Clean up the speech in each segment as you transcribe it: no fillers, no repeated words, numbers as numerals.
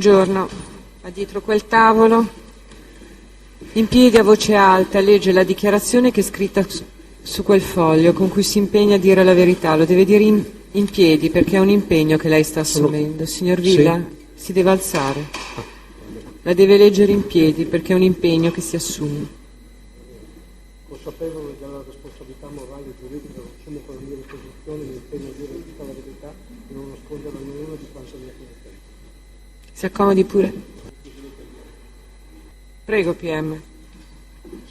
Buongiorno, va dietro quel tavolo, in piedi a voce alta, legge la dichiarazione che è scritta su quel foglio con cui si impegna a dire la verità. Lo deve dire in piedi perché è un impegno che lei sta assumendo. Signor Villa, sì. Si deve alzare. La deve leggere in piedi perché è un impegno che si assume. Consapevole della responsabilità morale e giuridica che assumo con le mie posizioni, mi impegno a dire tutta la verità e non nascondere a nessuno di quanto mi è. Si accomodi pure. Prego, PM.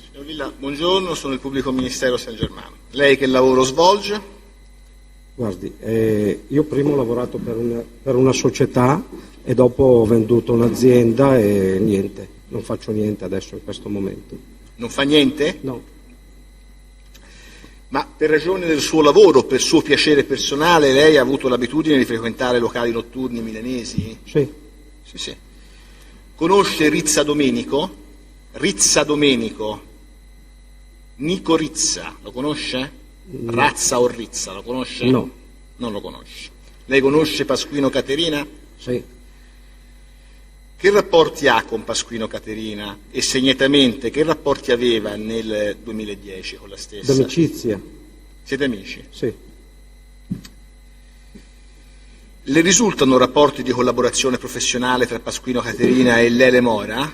Signor Villa, buongiorno, sono il pubblico ministero San Germano. Lei che lavoro svolge? Guardi, io prima ho lavorato per una società e dopo ho venduto un'azienda e niente, non faccio niente adesso in questo momento. Non fa niente? No. Ma per ragione del suo lavoro, per suo piacere personale, lei ha avuto l'abitudine di frequentare locali notturni milanesi? Sì. Sì. Conosce Rizza Domenico? Rizza Domenico. Nico Rizza, lo conosce? No. Razza o Rizza, lo conosce? No. Non lo conosce. Lei conosce Pasquino Caterina? Sì. Che rapporti ha con Pasquino Caterina e segnatamente che rapporti aveva nel 2010 con la stessa? D'amicizia. Siete amici? Sì. Le risultano rapporti di collaborazione professionale tra Pasquino Caterina e Lele Mora?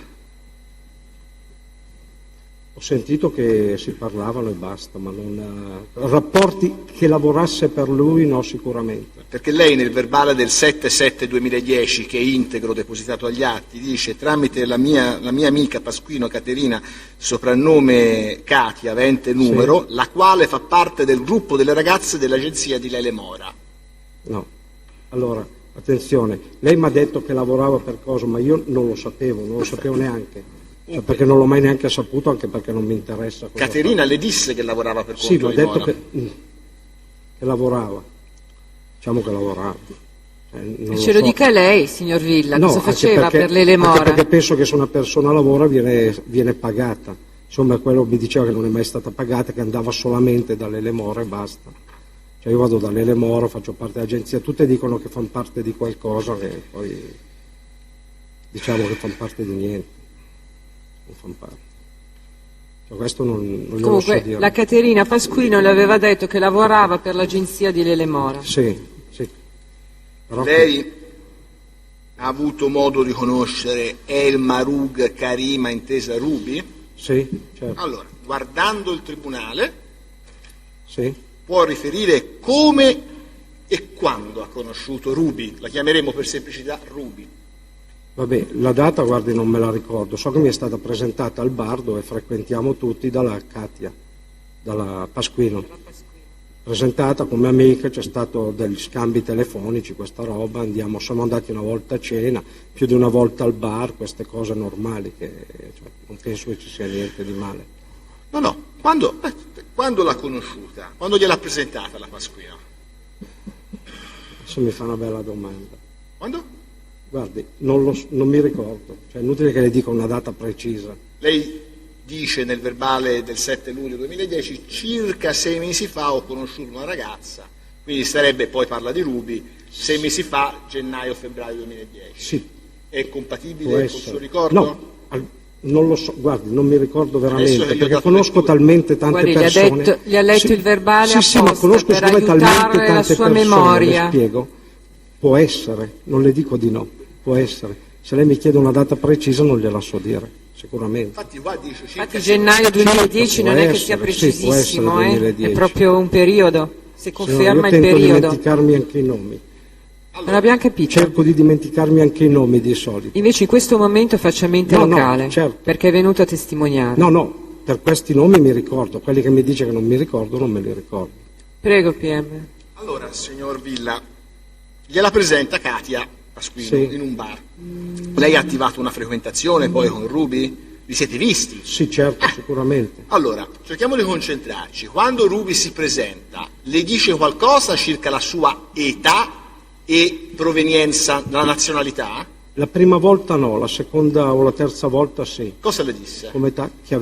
Ho sentito che si parlavano e basta, ma non rapporti che lavorasse per lui no sicuramente. Perché lei nel verbale del 7/7/2010, che è integro depositato agli atti, dice tramite la mia amica Pasquino Caterina, soprannome Katia, avente numero, sì, la quale fa parte del gruppo delle ragazze dell'agenzia di Lele Mora. No. Allora, attenzione, lei mi ha detto che lavorava per cosa, ma io non lo sapevo, non lo sapevo neanche. Cioè, perché non l'ho mai neanche saputo, anche perché non mi interessa. Caterina le disse che lavorava per conto di Mora? Sì, mi ha detto che lavorava. Diciamo che lavorava. Ce lo dica lei, signor Villa, no, cosa faceva per Lele Mora? Anche perché penso che se una persona lavora viene pagata. Insomma, quello mi diceva che non è mai stata pagata, che andava solamente da Lele Mora e basta. Cioè io vado da Lele Mora, faccio parte dell'agenzia, tutte dicono che fanno parte di qualcosa che poi diciamo che fanno parte di niente. Non fanno parte. Cioè, questo non glielo so dire. La Caterina Pasquino le aveva detto che lavorava per l'agenzia di Lele Mora. Sì. Però lei ha avuto modo di conoscere El Marug Karima intesa Ruby? Sì, certo. Allora, guardando il tribunale, sì, può riferire come e quando ha conosciuto Ruby, la chiameremo per semplicità Ruby. Vabbè, la data, guardi, non me la ricordo, so che mi è stata presentata al bar dove frequentiamo tutti dalla Katia, dalla Pasquino, presentata come amica, c'è stato degli scambi telefonici, questa roba, siamo andati una volta a cena, più di una volta al bar, queste cose normali, che non penso che ci sia niente di male. No, quando l'ha conosciuta? Quando gliel'ha presentata la Pasquino? Adesso mi fa una bella domanda. Quando? Guardi, non mi ricordo, cioè è inutile che le dica una data precisa. Lei dice nel verbale del 7 luglio 2010, circa 6 mesi fa ho conosciuto una ragazza, quindi sarebbe, poi parla di Ruby, 6 mesi fa, gennaio-febbraio 2010. Sì. È compatibile con il suo ricordo? No. Non lo so, guardi, non mi ricordo veramente, perché conosco talmente tante persone. Gli ha letto il verbale apposta ma conosco per aiutare talmente la sua persone, memoria. Le spiego. Può essere, non le dico di no, può essere. Se lei mi chiede una data precisa non gliela so dire, sicuramente. Infatti gennaio 2010 non è che sia precisissimo, è proprio un periodo, se conferma il periodo. Io tento di dimenticarmi anche i nomi. Non abbiamo capito. Cerco di dimenticarmi anche i nomi di solito. Invece in questo momento faccia mente locale, certo. Perché è venuto a testimoniare. No, per questi nomi mi ricordo, quelli che mi dice che non mi ricordo non me li ricordo. Prego, PM. Allora, signor Villa, gliela presenta Katia Pasquino, sì, in un bar. Lei ha attivato una frequentazione poi con Ruby? Vi siete visti? Sì, certo, sicuramente. Allora, cerchiamo di concentrarci. Quando Ruby si presenta, le dice qualcosa circa la sua età e provenienza, la nazionalità? La prima volta no, la seconda o la terza volta sì. Cosa le disse? Come età che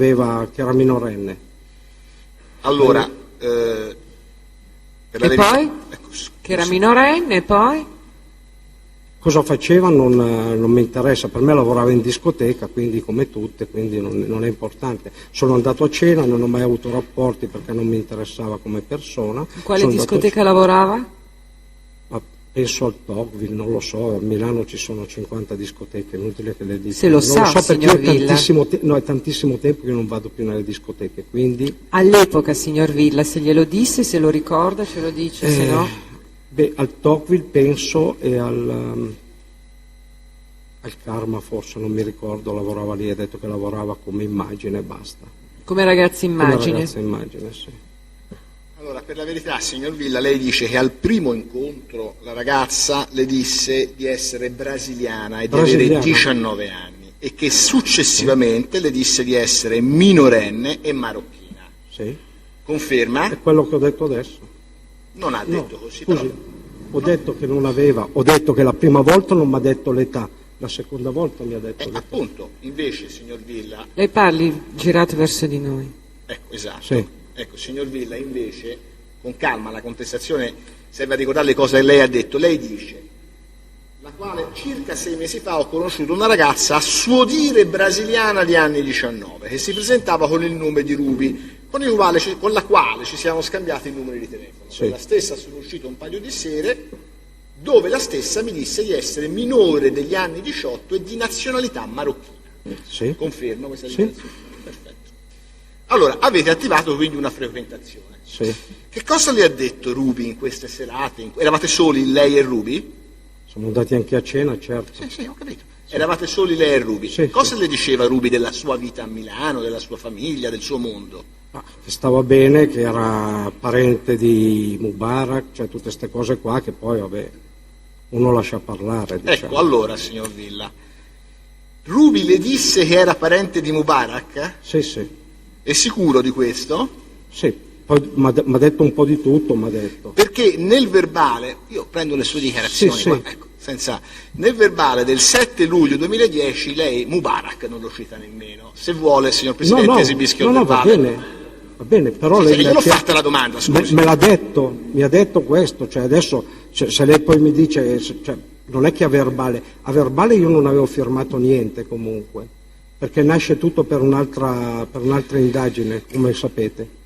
era minorenne. Allora, e poi? Ecco, che era minorenne e poi? Cosa faceva non mi interessa, per me lavorava in discoteca, quindi come tutte, quindi non è importante. Sono andato a cena, non ho mai avuto rapporti perché non mi interessava come persona. In quale discoteca lavorava? Ma penso al Tocqueville, non lo so, a Milano ci sono 50 discoteche, inutile che le dica. Se lo non sa, lo so perché signor Villa. è tantissimo tempo che non vado più nelle discoteche, quindi... All'epoca, signor Villa, se glielo disse, se lo ricorda, ce lo dice, se no... Beh, al Tocqueville penso e al Karma forse, non mi ricordo, lavorava lì, ha detto che lavorava come immagine e basta. Come ragazza immagine? Come ragazza immagine, sì. Allora, per la verità, signor Villa, lei dice che al primo incontro la ragazza le disse di essere brasiliana e di avere 19 anni e che successivamente le disse di essere minorenne e marocchina. Sì. Conferma? È quello che ho detto adesso. Non ha detto così, scusi, però. ho detto che non aveva, ho detto che la prima volta non mi ha detto l'età, la seconda volta mi ha detto l'età. Appunto, invece, signor Villa... Lei parli girato verso di noi. Ecco, esatto. Sì. Ecco, signor Villa, invece, con calma, la contestazione serve a ricordare le cose che lei ha detto. Lei dice, la quale circa 6 mesi fa ho conosciuto una ragazza a suo dire brasiliana di anni 19, che si presentava con il nome di Ruby, con la quale ci siamo scambiati i numeri di telefono. Sì. La stessa sono uscito un paio di sere, dove la stessa mi disse di essere minore degli anni 18 e di nazionalità marocchina. Sì. Confermo questa Sì. dichiarazione? Perfetto. Allora, avete attivato quindi una frequentazione. Sì. Che cosa le ha detto Ruby in queste serate? Eravate soli lei e Ruby? Sono andati anche a cena, certo. Sì, ho capito. Eravate soli lei e Ruby. Sì, Cosa sì. le diceva Ruby della sua vita a Milano, della sua famiglia, del suo mondo? Che stava bene, che era parente di Mubarak, cioè tutte queste cose qua che poi, vabbè, uno lascia parlare. Diciamo. Ecco, allora, signor Villa, Ruby le disse che era parente di Mubarak? Sì, sì. È sicuro di questo? Sì, poi mi ha detto un po' di tutto, mi ha detto. Perché nel verbale, io prendo le sue dichiarazioni, Sì, sì. qua, ecco, nel verbale del 7 luglio 2010 lei Mubarak non lo cita nemmeno. Se vuole, signor Presidente, esibisca il verbale. Va bene, però Sì, lei io l'ho fatta la domanda, scusi. me l'ha detto, mi ha detto questo, cioè adesso se lei poi mi dice, cioè, non è che a verbale io non avevo firmato niente comunque, perché nasce tutto per un'altra indagine, come sapete.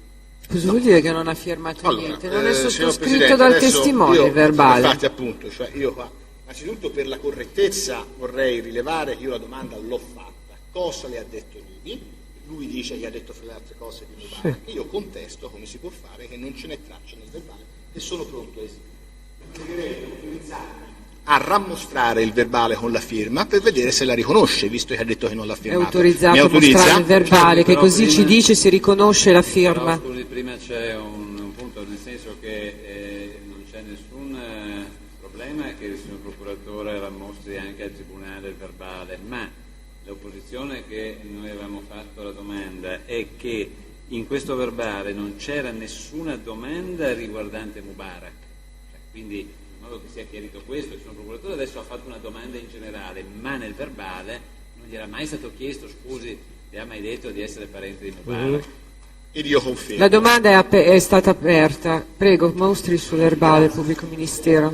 Cosa vuol dire che non ha firmato Allora, niente? Non è signor sottoscritto Presidente, dal adesso testimone io, il verbale. Infatti, appunto, cioè io qua, innanzitutto per la correttezza vorrei rilevare che io la domanda l'ho fatta. Cosa le ha detto Ruby? Lui dice che ha detto fra le altre cose di Mubarak. Sì. Io contesto, come si può fare, che non ce n'è traccia nel verbale e sono pronto a esibire. A rammostrare il verbale con la firma per vedere se la riconosce, visto che ha detto che non l'ha È firmato. autorizzato Mi a autorizza? mostrare il verbale, che Però così ci prima- dice se riconosce la firma. Però, scusi, prima c'è un punto, nel senso che non c'è nessun problema che il signor procuratore rammostri anche al tribunale il verbale, ma l'opposizione che noi avevamo fatto la domanda è che in questo verbale non c'era nessuna domanda riguardante Mubarak, cioè, quindi in modo che sia chiarito questo, il signor procuratore adesso ha fatto una domanda in generale, ma nel verbale non gli era mai stato chiesto, scusi, le ha mai detto di essere parente di Mubarak? Ed io confermo. La domanda è stata aperta. Prego, mostri il suo verbale, pubblico ministero.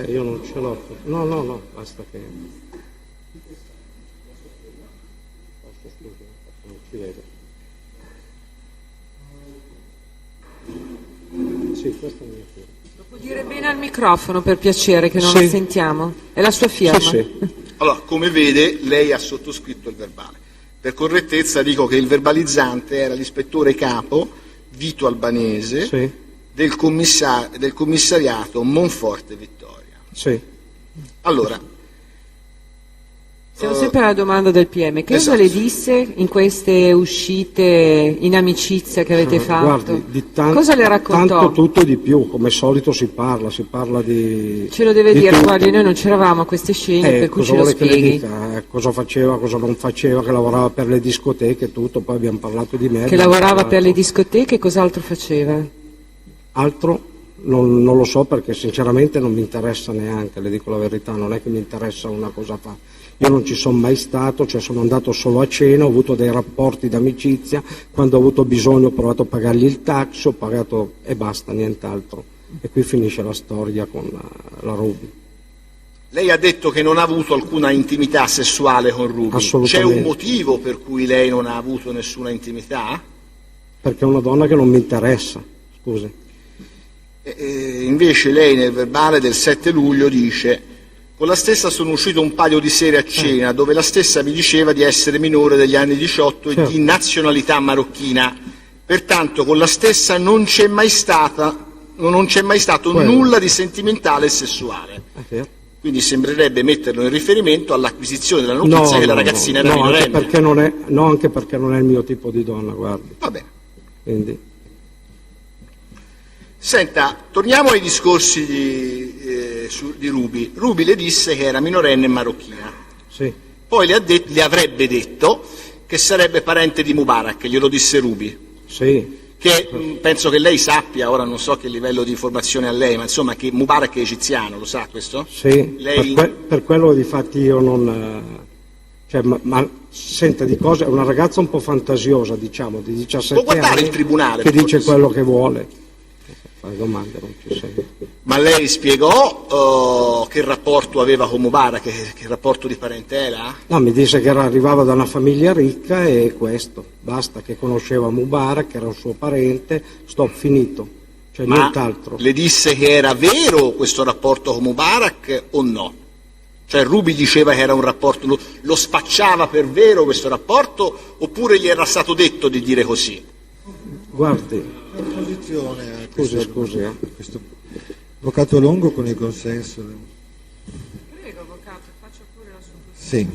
Io non ce l'ho. No, basta che... Non ci vedo. Sì, questa è la mia firma. Lo può dire bene al microfono, per piacere, che non Sì. la sentiamo? È la sua firma? Sì. Allora, come vede, lei ha sottoscritto il verbale. Per correttezza dico che il verbalizzante era l'ispettore capo Vito Albanese Sì. del commissariato Monforte Vittoria. Sì. Allora, Siamo sempre alla domanda del PM. Che cosa Esatto. le disse in queste uscite in amicizia che avete fatto? Guardi, di Cosa le raccontò? tanto tutto e di più, come al solito si parla di... Ce lo deve di dire, tutto. guardi, noi non c'eravamo a queste scene, per cui cosa ce lo vuole che le spieghi. dica? Cosa faceva, cosa non faceva, che lavorava per le discoteche e tutto, poi abbiamo parlato di me. Che abbiamo lavorava parlato. per le discoteche, cos'altro faceva? Altro non lo so, perché sinceramente non mi interessa neanche, le dico la verità, non è che mi interessa una cosa fa. Io non ci sono mai stato, cioè sono andato solo a cena, ho avuto dei rapporti d'amicizia, quando ho avuto bisogno ho provato a pagargli il taxi, ho pagato e basta, nient'altro. E qui finisce la storia con la Ruby. Lei ha detto che non ha avuto alcuna intimità sessuale con Ruby. Assolutamente. C'è un motivo per cui lei non ha avuto nessuna intimità? Perché è una donna che non mi interessa, scusi. Invece lei nel verbale del 7 luglio dice: con la stessa sono uscito un paio di sere a cena dove la stessa mi diceva di essere minore degli anni 18 e Certo. di nazionalità marocchina. Pertanto con la stessa non c'è mai stato Quello. nulla di sentimentale e sessuale. È vero. Quindi sembrerebbe metterlo in riferimento all'acquisizione della notizia che la ragazzina era anche minorenne. perché non è il mio tipo di donna, guardi. Va bene. Quindi, Senta, torniamo ai discorsi di Ruby. Ruby le disse che era minorenne e marocchina. sì, Poi le avrebbe detto che sarebbe parente di Mubarak, glielo disse Ruby. sì, Che penso che lei sappia, ora non so che livello di informazione ha lei, ma insomma che Mubarak è egiziano, lo sa questo? sì. Lei... Per quello difatti io non... cioè, ma senta di cose, è una ragazza un po' fantasiosa, diciamo, di 17 Può guardare anni, il tribunale, che per dice cortesia. quello che vuole. Fare domande, non ci sei. Ma lei spiegò che rapporto aveva con Mubarak, che rapporto di parentela? No, mi disse che arrivava da una famiglia ricca e questo, basta, che conosceva Mubarak, che era un suo parente, stop, finito, cioè Ma nient'altro. le disse che era vero questo rapporto con Mubarak o no? Cioè Ruby diceva che era un rapporto, lo spacciava per vero questo rapporto, oppure gli era stato detto di dire così? Guardi, Posizione a scusi. questo avvocato Longo con il consenso. Prego, avvocato, faccia pure la sua Sì.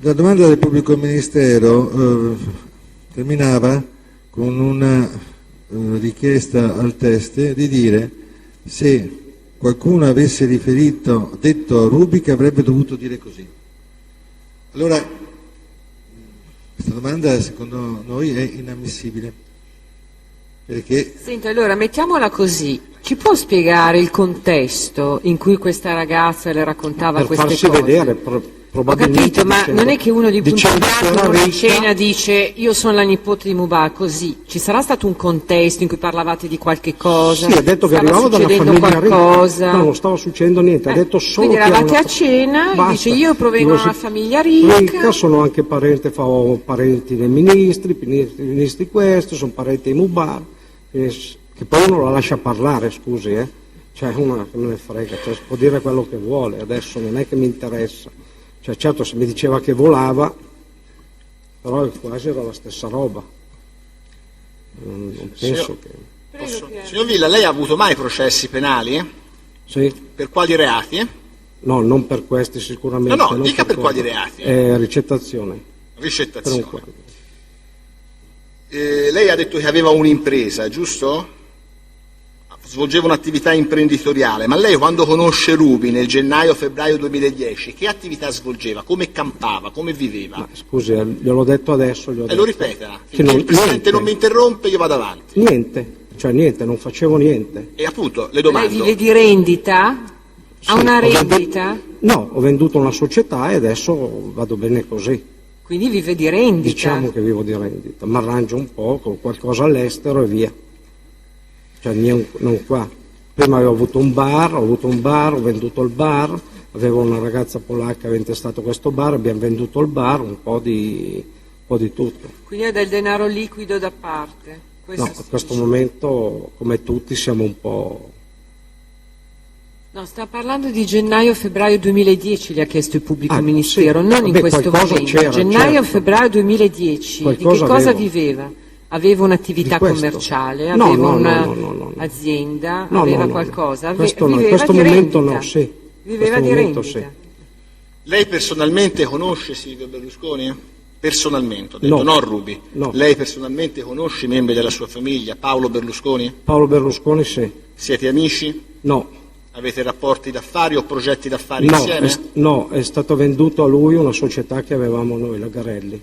La domanda del pubblico ministero terminava con una richiesta al teste di dire se qualcuno avesse detto a Ruby che avrebbe dovuto dire così. Allora, questa domanda secondo noi è inammissibile, perché Senta, allora mettiamola così. Ci può spiegare il contesto in cui questa ragazza le raccontava per queste farsi cose? vedere, Ho probabilmente capito, ma dicendo- non è che uno di punto dicendo in che bianco era in una ricca, scena dice io sono la nipote di Mubarak, così. Ci sarà stato un contesto in cui parlavate di qualche cosa? Sì, ha detto che Stava arrivavo da una succedendo famiglia qualcosa? ricca. No, non stava succedendo niente, ha detto solo quindi che era eravate una- a cena, Basta. dice io provengo da Dico, una famiglia ricca. sono anche parenti dei ministri questo, sono parenti di Mubarak, che poi uno la lascia parlare, scusi, Cioè una che me ne frega, cioè, può dire quello che vuole, adesso non è che mi interessa. Cioè certo se mi diceva che volava, però quasi era la stessa roba. Non penso che... Signor Villa, lei ha avuto mai processi penali? Sì? Per quali reati? No, non per questi sicuramente. No, non dica per quello. quali reati? Ricettazione. Per un Ricettazione. quadro. Lei ha detto che aveva un'impresa, giusto? Svolgeva un'attività imprenditoriale, ma lei quando conosce Ruby nel gennaio-febbraio 2010, che attività svolgeva? Come campava? Come viveva? Ma scusi, gliel'ho detto adesso. E lo ripeta, Che finché il Presidente non mi interrompe io vado avanti. Niente, non facevo niente. E appunto, le Lei domando, vive di rendita? Ha una rendita? No, ho venduto una società e adesso vado bene così. Quindi vive di rendita? Diciamo che vivo di rendita, mi arrangio un po' con qualcosa all'estero e via. Cioè non qua. Prima avevo avuto un bar, ho venduto il bar, avevo una ragazza polacca, aveva intestato questo bar, abbiamo venduto il bar, un po' di tutto. Quindi ha del denaro liquido da parte? Questo No, si a questo dice. momento, come tutti, siamo un po'... No, sta parlando di gennaio-febbraio 2010, gli ha chiesto il pubblico Ah, ministero, sì. non in Vabbè, questo qualcosa momento. c'era, Gennaio-febbraio 2010, di che Qualcosa cosa avevo. viveva? Aveva un'attività Di questo? commerciale, No, aveva no. un'azienda, No, aveva no, no. qualcosa? Questo no, in Viveva questo di momento rendita. no, sì. Viveva questo di momento rendita. sì. lei personalmente conosce Silvio Berlusconi? Personalmente, ho detto, No. non Ruby. No. Lei personalmente conosce i membri della sua famiglia, Paolo Berlusconi? Paolo Berlusconi sì. Siete amici? No. Avete rapporti d'affari o progetti d'affari No, insieme? è stato venduto a lui una società che avevamo noi, la Garelli.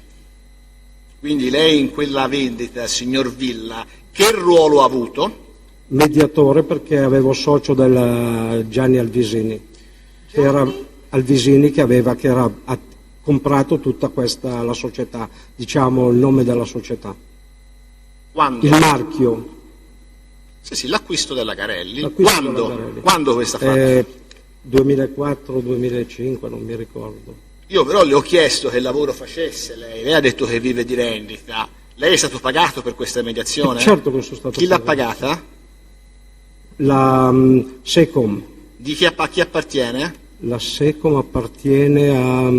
Quindi lei in quella vendita, signor Villa, che ruolo ha avuto? Mediatore perché avevo socio del Gianni Alvisini. Che era Alvisini che ha comprato tutta questa, la società, diciamo il nome della società. Quando? Il marchio. Sì, l'acquisto della Garelli. L'acquisto della Garelli. Quando questa fa? 2004-2005, non mi ricordo. Io però le ho chiesto che lavoro facesse lei ha detto che vive di rendita. Lei è stato pagato per questa mediazione? Certo che sono stato Chi l'ha pagato. pagata? La Secom. Di chi appartiene? La Secom appartiene a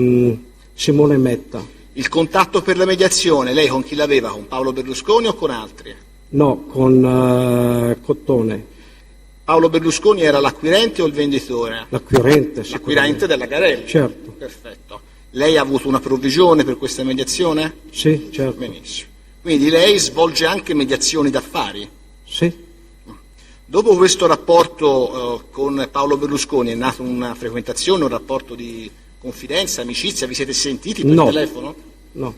Simone Metta. Il contatto per la mediazione, lei con chi l'aveva? Con Paolo Berlusconi o con altri? No, con Cottone. Paolo Berlusconi era l'acquirente o il venditore? L'acquirente. L'acquirente della Garelli? Certo. Perfetto. Lei ha avuto una provvigione per questa mediazione? Sì, certo. Benissimo. Quindi lei svolge anche mediazioni d'affari? Sì. Dopo questo rapporto con Paolo Berlusconi è nata una frequentazione, un rapporto di confidenza, amicizia? Vi siete sentiti per telefono? No.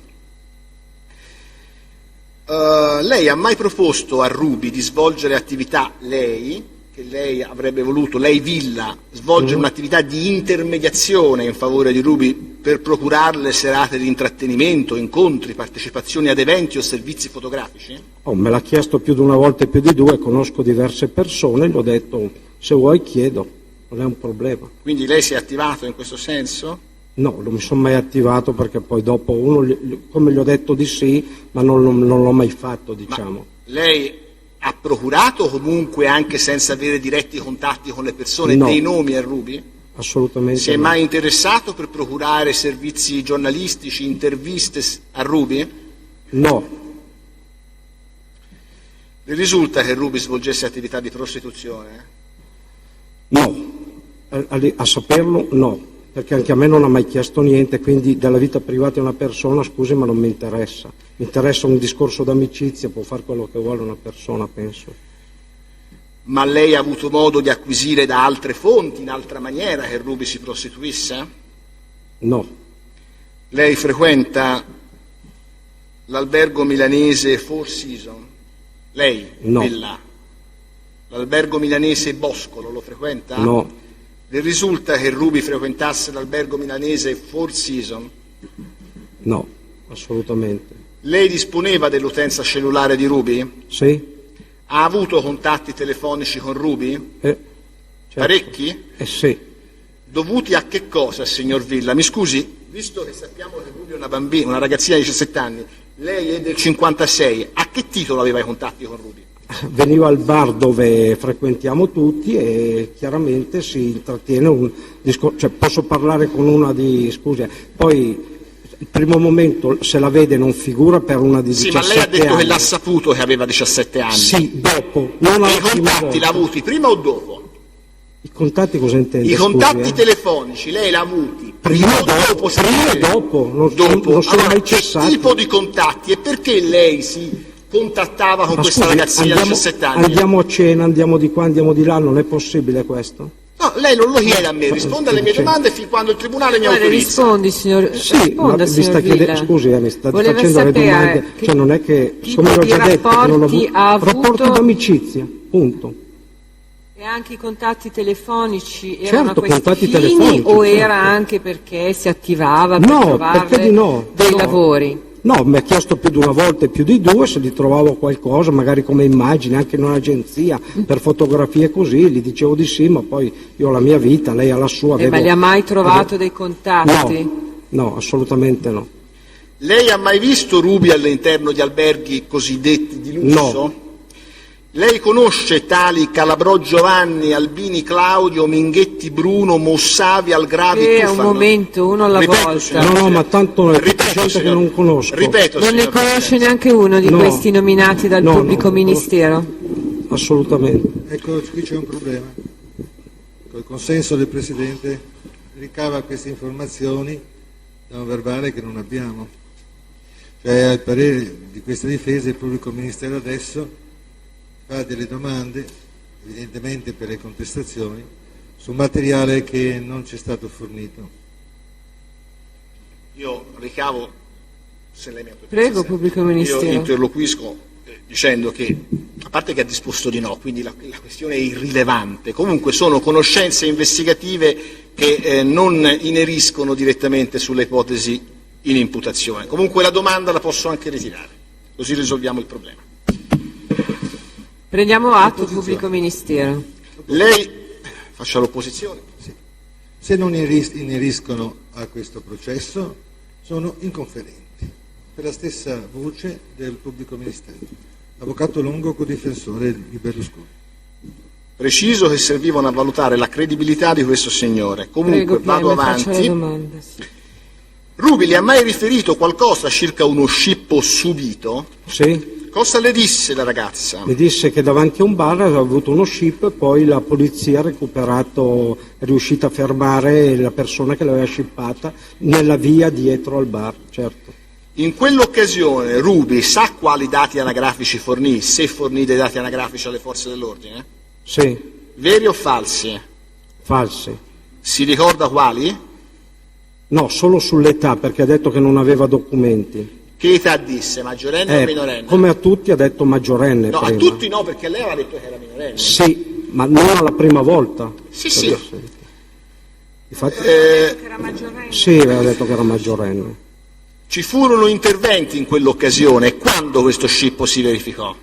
Lei ha mai proposto a Ruby di svolgere attività, che lei avrebbe voluto, lei Villa, svolgere un'attività di intermediazione in favore di Ruby per procurarle serate di intrattenimento, incontri, partecipazioni ad eventi o servizi fotografici? Me l'ha chiesto più di una volta e più di due, conosco diverse persone, gli ho detto se vuoi chiedo, non è un problema. Quindi lei si è attivato in questo senso? No, non mi sono mai attivato perché poi dopo come gli ho detto di sì, ma non l'ho mai fatto, diciamo. Ma lei ha procurato comunque, anche senza avere diretti contatti con le persone, No. dei nomi a Ruby? Assolutamente Si è no. mai interessato per procurare servizi giornalistici, interviste a Ruby? No, Le risulta che Ruby svolgesse attività di prostituzione? no, a saperlo no, perché anche a me non ha mai chiesto niente, quindi della vita privata di una persona, scusi, ma non mi interessa. Mi interessa un discorso d'amicizia, può fare quello che vuole una persona, penso. Ma lei ha avuto modo di acquisire da altre fonti, in altra maniera, che Ruby si prostituisse? No, Lei frequenta l'albergo milanese Four Seasons? Lei? No. Villa? L'albergo milanese Boscolo lo frequenta? no, Le risulta che Ruby frequentasse l'albergo milanese Four Seasons? no, assolutamente. Lei disponeva dell'utenza cellulare di Ruby? Sì? Ha avuto contatti telefonici con Ruby? Certo. Parecchi? Sì. Dovuti a che cosa, signor Villa? Mi scusi, visto che sappiamo che Ruby è una bambina, una ragazzina di 17 anni, lei è del 56, a che titolo aveva i contatti con Ruby? Veniva al bar dove frequentiamo tutti e chiaramente si intrattiene un discorso, cioè posso parlare con una di, scusa, poi il primo momento se la vede non figura per una di 17 anni. Sì, ma lei ha detto che l'ha saputo che aveva 17 anni. Sì, dopo. Non E i contatti l'ha avuti prima o dopo? I contatti cosa intende? I contatti scusi, telefonici lei l'ha avuti Prima o dopo? e dopo, non sono Allora, mai che cessati. tipo di contatti e perché lei si contattava con Ma questa scusi, ragazzina di 17 anni? Andiamo a cena, andiamo di qua, andiamo di là, non è possibile questo? No, lei non lo chiede a me, risponda alle mie domande fin quando il tribunale mi Guarda, autorizza. rispondi, signor, Sì, risponda, ma mi signor sta chiedendo, Villa. scusi, mi sta Voleva facendo le sapere domande, che cioè non è che, tipo come l'ho di già detto, che non ho rapporti ha avuto- rapporti d'amicizia, punto. E anche i contatti telefonici erano Certo, a questi contatti fini telefonici, o certo. era anche perché si attivava per No, trovarle perché di no? dei No. lavori? No, mi ha chiesto più di una volta e più di due se gli trovavo qualcosa, magari come immagine, anche in un'agenzia, per fotografie così, gli dicevo di sì, ma poi io ho la mia vita, lei ha la sua. Ma gli ha mai trovato dei contatti? No, assolutamente no. Lei ha mai visto Ruby all'interno di alberghi cosiddetti di lusso? No. Lei conosce tali Calabrò Giovanni, Albini Claudio, Minghetti Bruno, Mossavi, Algravi, Un Tufano? momento, uno alla Ripeto, volta. signor No, Presidente. ma tanto è tutta Ripeto, gente signor- che non conosco. Ripeto, Non ne signor conosce Presidente. neanche uno di No. questi nominati dal No, pubblico no, ministero? Assolutamente. Ecco, qui c'è un problema. Col consenso del Presidente ricava queste informazioni da un verbale che non abbiamo. Cioè, al parere di questa difesa, il pubblico ministero adesso fa delle domande, evidentemente per le contestazioni, su materiale che non ci è stato fornito. Io ricavo, se lei mi autorizza, Prego, pubblico ministero. Io interloquisco dicendo che, a parte che ha disposto di no, quindi la questione è irrilevante, comunque sono conoscenze investigative che non ineriscono direttamente sulle ipotesi in imputazione. Comunque la domanda la posso anche ritirare, così risolviamo il problema. Prendiamo atto, pubblico ministero. Lei faccia l'opposizione. Sì. Se non ineriscono a questo processo, sono inconferenti, per la stessa voce del pubblico ministero. Avvocato Longo, codifensore di Berlusconi. Preciso che servivano a valutare la credibilità di questo signore. Comunque Prego, vado faccia la avanti. domanda, sì. Ruby le ha mai riferito qualcosa circa uno scippo subito? Sì, Cosa le disse la ragazza? mi disse che davanti a un bar aveva avuto uno scip e poi la polizia ha recuperato, è riuscita a fermare la persona che l'aveva scippata nella via dietro al bar, certo. In quell'occasione Ruby sa quali dati anagrafici fornì, se fornì dei dati anagrafici alle forze dell'ordine? Sì, Veri o falsi? falsi. Si ricorda quali? No, solo sull'età, perché ha detto che non aveva documenti. Che età disse? Maggiorenne o minorenne? Come a tutti ha detto maggiorenne No, prima. a tutti no, perché lei aveva detto che era minorenne. Sì, ma non alla prima volta. Sì, sì. Infatti, Era maggiorenne. sì, aveva detto che era maggiorenne. Ci furono interventi in quell'occasione e quando questo scippo si verificò?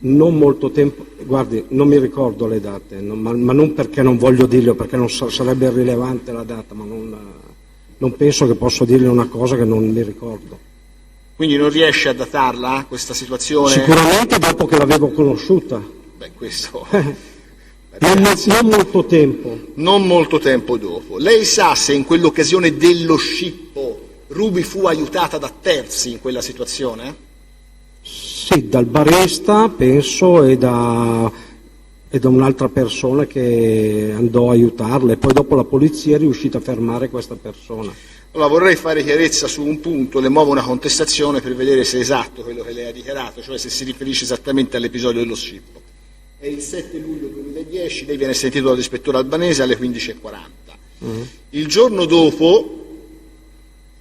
Non molto tempo, guardi, non mi ricordo le date, ma non perché non voglio dirlo, perché non sarebbe irrilevante la data, ma non penso che posso dirle una cosa che non mi ricordo. Quindi non riesce a datarla, questa situazione? Sicuramente dopo che l'avevo conosciuta, Beh, questo... non molto tempo. Non molto tempo dopo. Lei sa se in quell'occasione dello scippo Ruby fu aiutata da terzi in quella situazione? Sì, dal barista penso e da un'altra persona che andò a aiutarla e poi dopo la polizia è riuscita a fermare questa persona. Allora vorrei fare chiarezza su un punto, le muovo una contestazione per vedere se è esatto quello che lei ha dichiarato, cioè se si riferisce esattamente all'episodio dello scippo. È il 7 luglio 2010, lei viene sentito dall'ispettore Albanese alle 15:40. Il giorno dopo,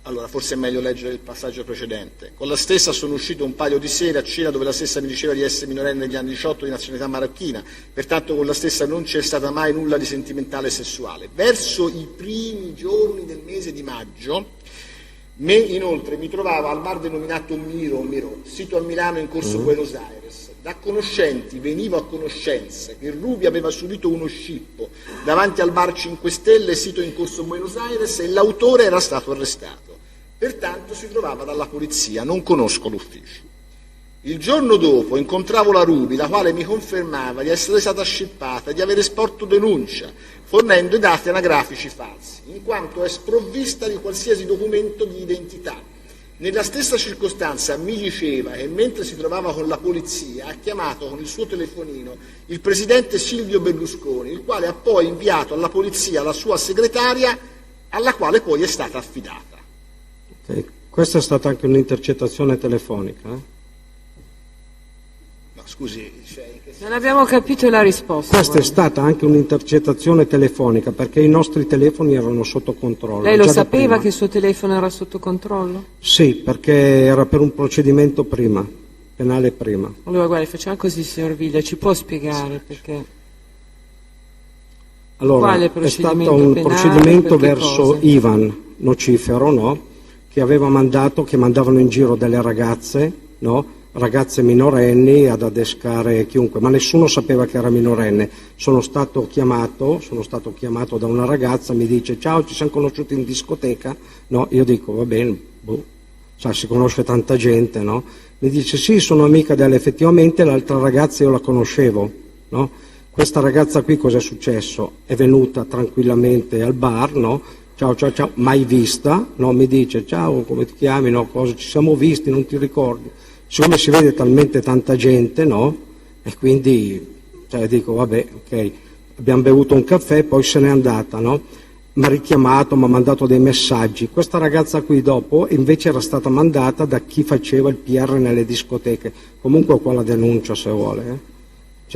allora forse è meglio leggere il passaggio precedente, con la stessa sono uscito un paio di sere a cena dove la stessa mi diceva di essere minorenne negli anni 18 di nazionalità marocchina, pertanto con la stessa non c'è stata mai nulla di sentimentale e sessuale. Verso i primi giorni del mese di maggio, inoltre mi trovavo al bar denominato Miro, sito a Milano in corso Buenos Aires. Da conoscenti venivo a conoscenza che Ruby aveva subito uno scippo davanti al bar 5 Stelle sito in corso Buenos Aires e l'autore era stato arrestato. Pertanto si trovava dalla polizia, non conosco l'ufficio. Il giorno dopo incontravo la Ruby, la quale mi confermava di essere stata scippata e di avere sporto denuncia, fornendo i dati anagrafici falsi, in quanto è sprovvista di qualsiasi documento di identità. Nella stessa circostanza mi diceva che mentre si trovava con la polizia ha chiamato con il suo telefonino il presidente Silvio Berlusconi, il quale ha poi inviato alla polizia la sua segretaria, alla quale poi è stata affidata. Okay. Questa è stata anche un'intercettazione telefonica? No, scusi, Non abbiamo capito la risposta. Questa è stata anche un'intercettazione telefonica perché i nostri telefoni erano sotto controllo. Lei lo già da sapeva prima. che il suo telefono era sotto controllo? Sì, perché era per un procedimento prima, penale prima. Allora guardi, facciamo così signor Viglia, ci può spiegare perché? Allora, Quale è procedimento stato un penale, procedimento per che verso cosa? Ivan Nocifero, no? Che aveva mandato, che mandavano in giro delle ragazze, no? Ragazze minorenni ad adescare chiunque, ma nessuno sapeva che era minorenne. Sono stato chiamato da una ragazza, mi dice ciao, ci siamo conosciuti in discoteca, no? Io dico va bene, sa, si conosce tanta gente, no? Mi dice sì, sono amica della, effettivamente l'altra ragazza io la conoscevo, no? Questa ragazza qui cosa è successo? È venuta tranquillamente al bar, no? Ciao, mai vista, no? Mi dice ciao, come ti chiami, no? Cosa, ci siamo visti, non ti ricordi? Siccome si vede talmente tanta gente, no? E quindi dico, vabbè, ok, abbiamo bevuto un caffè, poi se n'è andata, no? Mi ha richiamato, mi ha mandato dei messaggi. Questa ragazza qui dopo invece era stata mandata da chi faceva il PR nelle discoteche. Comunque ho qua la denuncia se vuole,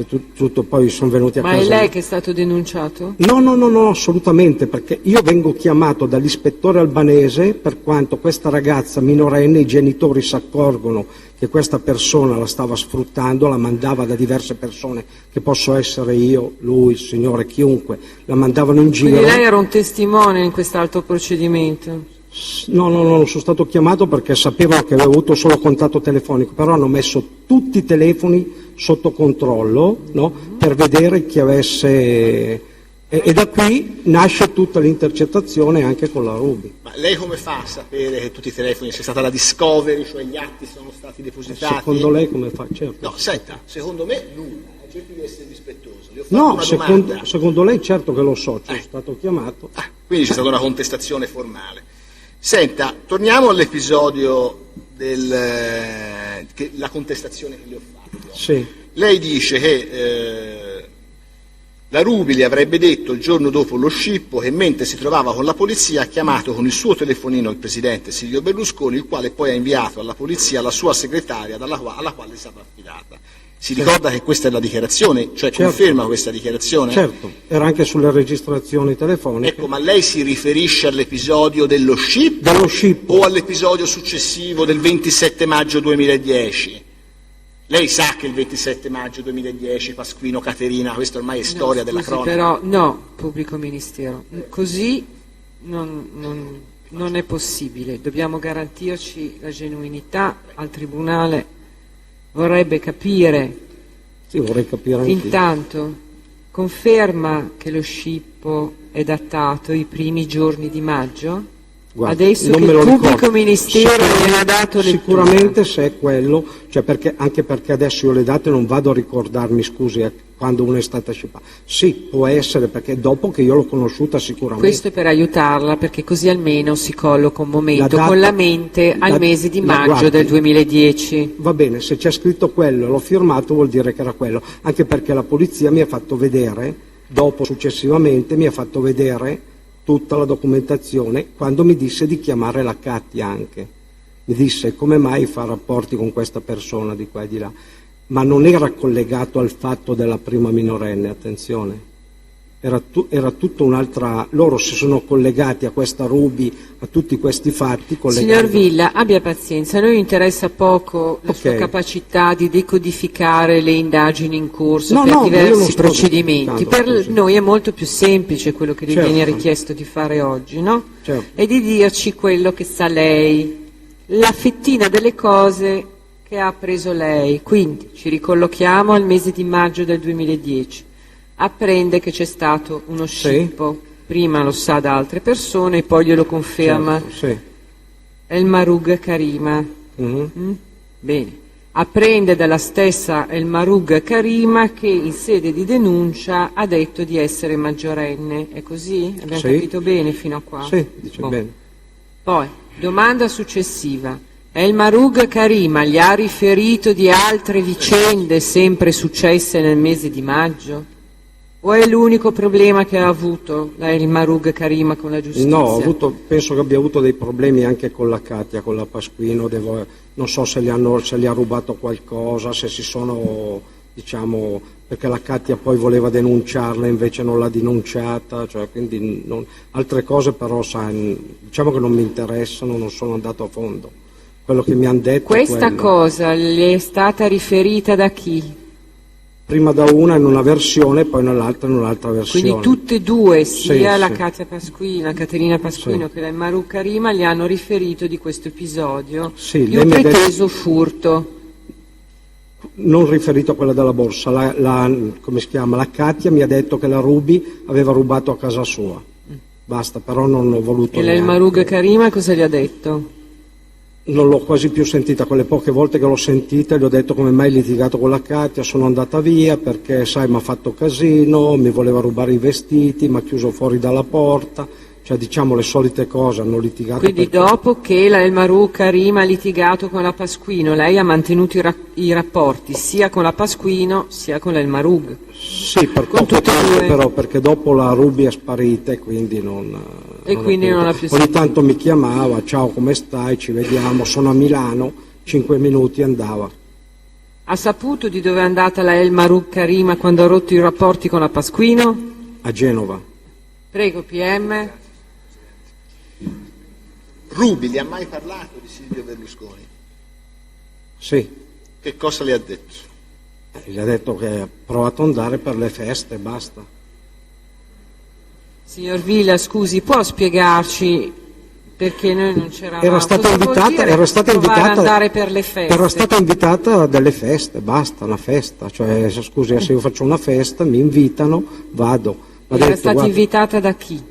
tutto, poi sono venuti a Ma casa. è lei che è stato denunciato? No, assolutamente, perché io vengo chiamato dall'ispettore albanese per quanto questa ragazza minorenne, i genitori si accorgono che questa persona la stava sfruttando, la mandava da diverse persone, che posso essere io, lui, il signore, chiunque, la mandavano in giro. Quindi lei era un testimone in quest'altro procedimento? No, non sono stato chiamato perché sapevano che avevo avuto solo contatto telefonico, però hanno messo tutti i telefoni sotto controllo, no? Per vedere chi avesse... E da qui nasce tutta l'intercettazione anche con la Ruby. Ma lei come fa a sapere che tutti i telefoni, sia stata la discovery, cioè gli atti sono stati depositati? Secondo lei come fa? Certo. No, senta, secondo me nulla, cerchi di essere rispettoso. Le ho fatto No, una domanda. secondo lei certo che lo so, sono stato chiamato. Quindi c'è stata una contestazione formale. Senta, torniamo all'episodio la contestazione che le ho fatto. Sì. Lei dice che la Ruby le avrebbe detto il giorno dopo lo scippo che mentre si trovava con la polizia ha chiamato con il suo telefonino il presidente Silvio Berlusconi, il quale poi ha inviato alla polizia la sua segretaria alla quale è stata affidata. Si ricorda che questa è la dichiarazione? Cioè certo. Conferma questa dichiarazione? Certo, era anche sulle registrazioni telefoniche. Ecco, ma lei si riferisce all'episodio dello scippo o all'episodio successivo del 27 maggio 2010? Lei sa che il 27 maggio 2010 Pasquino, Caterina, questa ormai è storia della cronaca. Però no, pubblico ministero, così non è possibile, dobbiamo garantirci la genuinità al tribunale. Vorrebbe capire, sì, vorrei capire anche intanto, conferma che lo scippo è datato i primi giorni di maggio? Guarda, adesso non che me il lo pubblico ricordo. ministero non ha dato lettura. Sicuramente se è quello, cioè anche perché adesso io le date non vado a ricordarmi, scusi, quando uno è stata scippata. Sì, può essere, perché dopo che io l'ho conosciuta sicuramente. Questo è per aiutarla, perché così almeno si colloca un momento data, con la mente al mese di maggio guardi, del 2010. Va bene, se c'è scritto quello e l'ho firmato vuol dire che era quello, anche perché la polizia mi ha fatto vedere, dopo successivamente mi ha fatto vedere tutta la documentazione quando mi disse di chiamare la Katia anche. Mi disse come mai fa rapporti con questa persona di qua e di là, ma non era collegato al fatto della prima minorenne, attenzione. Era tutta un'altra, loro si sono collegati a questa Ruby, a tutti questi fatti. Signor Villa, abbia pazienza, a noi interessa poco la sua capacità di decodificare le indagini in corso per diversi procedimenti. Per noi è molto più semplice quello che le viene richiesto di fare oggi, no? Certo. E di dirci quello che sa lei, la fettina delle cose che ha preso lei. Quindi ci ricollochiamo al mese di maggio del 2010. Apprende che c'è stato uno scippo, prima lo sa da altre persone e poi glielo conferma El Marug Karima. Bene, apprende dalla stessa El Marug Karima che in sede di denuncia ha detto di essere maggiorenne, è così? Abbiamo capito bene fino a qua? Sì, dice bene. Poi, domanda successiva. El Marug Karima gli ha riferito di altre vicende sempre successe nel mese di maggio? O è l'unico problema che ha avuto El Marug Karima con la giustizia? No, penso che abbia avuto dei problemi anche con la Katia, con la Pasquino, non so se gli ha rubato qualcosa, se si sono, diciamo, perché la Katia poi voleva denunciarla invece non l'ha denunciata, cioè, quindi altre cose però diciamo che non mi interessano, non sono andato a fondo. Quello che mi hanno detto questa cosa le è stata riferita da chi? Prima da una in una versione, poi nell'altra in un'altra versione. Quindi tutte e due, sia la Katia Pasquino, la Caterina Pasquino che la Marug Karima, gli hanno riferito di questo episodio di un preteso furto. Non riferito a quella della borsa, come si chiama? La Katia mi ha detto che la Ruby aveva rubato a casa sua. Basta, però non ho voluto. E la Marug Karima cosa gli ha detto? Non l'ho quasi più sentita, quelle poche volte che l'ho sentita gli ho detto come mai litigato con la Katia, sono andata via perché sai mi ha fatto casino, mi voleva rubare i vestiti, mi ha chiuso fuori dalla porta, cioè diciamo le solite cose, hanno litigato. Quindi dopo che la El Marug Karima ha litigato con la Pasquino, lei ha mantenuto i rapporti sia con la Pasquino sia con la El Marug? Sì, per poco tempo però, perché dopo la Ruby è sparita e quindi non ha più ogni tanto mi chiamava, ciao come stai, ci vediamo, sono a Milano, 5 minuti andava. Ha saputo di dove è andata la El Marouk Karima quando ha rotto i rapporti con la Pasquino? A Genova. Prego, PM. Ruby gli ha mai parlato di Silvio Berlusconi? Sì. Che cosa le ha detto? Gli ha detto che ha provato ad andare per le feste, basta. Signor Villa, scusi, può spiegarci perché noi non c'eravamo? Era stata invitata ad andare per le feste. Era stata invitata a delle feste, basta, una festa. Cioè, scusi, se io faccio una festa, mi invitano, vado. Era stata invitata da chi?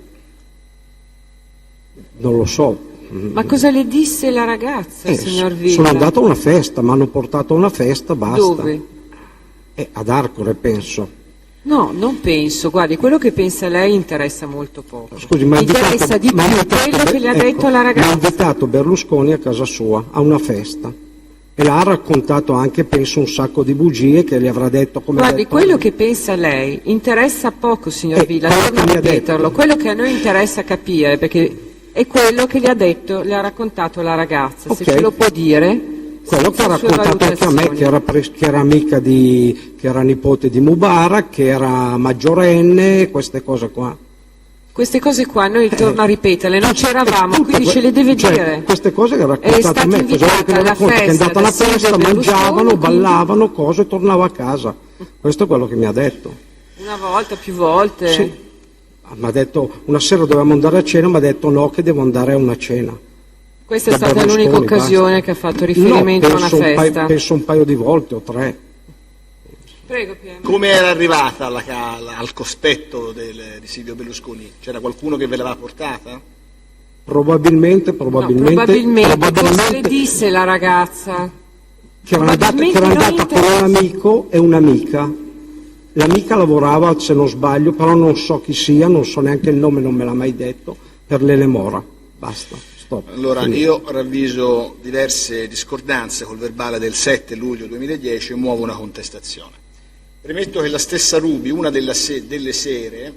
Non lo so. Ma cosa le disse la ragazza, signor Villa? Sono andato a una festa, mi hanno portato a una festa, basta. Dove? Ad Arcore, penso. No, non penso, guardi, quello che pensa lei interessa molto poco. Scusi, mi interessa di più quello che le ha detto la ragazza. Mi ha invitato Berlusconi a casa sua, a una festa, e l'ha raccontato anche, penso, un sacco di bugie che gli avrà detto come... Guardi, quello che pensa lei interessa poco, signor Villa, torno a ripeterlo. Quello che a noi interessa capire, perché è quello che le ha raccontato la ragazza, se ce lo può dire... Quello che ha raccontato anche a me, che era amica che era nipote di Mubarak, che era maggiorenne, queste cose qua. Queste cose qua noi torno a ripeterle, non c'eravamo, quindi ce le deve dire. Queste cose che ha raccontato a me, che è andata alla festa, mangiavano, ballavano, cose, tornava a casa. Questo è quello che mi ha detto. Una volta, più volte? Sì. Mi ha detto, una sera dovevamo andare a cena, mi ha detto no, che devo andare a una cena. Questa è stata l'unica occasione che ha fatto riferimento a una festa? Penso un paio di volte o 3. Prego, PM. Come era arrivata al cospetto di Silvio Berlusconi? C'era qualcuno che ve l'aveva portata? Probabilmente. Cosa le disse la ragazza? Che era andata con un amico e un'amica. L'amica lavorava, se non sbaglio, però non so chi sia, non so neanche il nome, non me l'ha mai detto, per l'Elemora. Basta. Stop. Allora, io ravviso diverse discordanze col verbale del 7 luglio 2010 e muovo una contestazione. Premetto che la stessa Ruby, una delle sere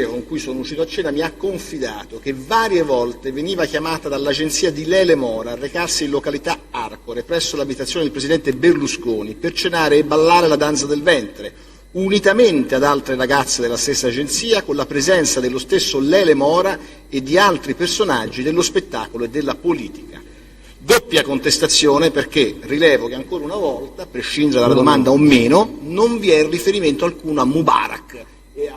con cui sono uscito a cena, mi ha confidato che varie volte veniva chiamata dall'agenzia di Lele Mora a recarsi in località Arcore, presso l'abitazione del presidente Berlusconi, per cenare e ballare la danza del ventre, unitamente ad altre ragazze della stessa agenzia, con la presenza dello stesso Lele Mora e di altri personaggi dello spettacolo e della politica. Doppia contestazione perché rilevo che ancora una volta, a prescindere dalla domanda o meno, non vi è riferimento alcuno a Mubarak e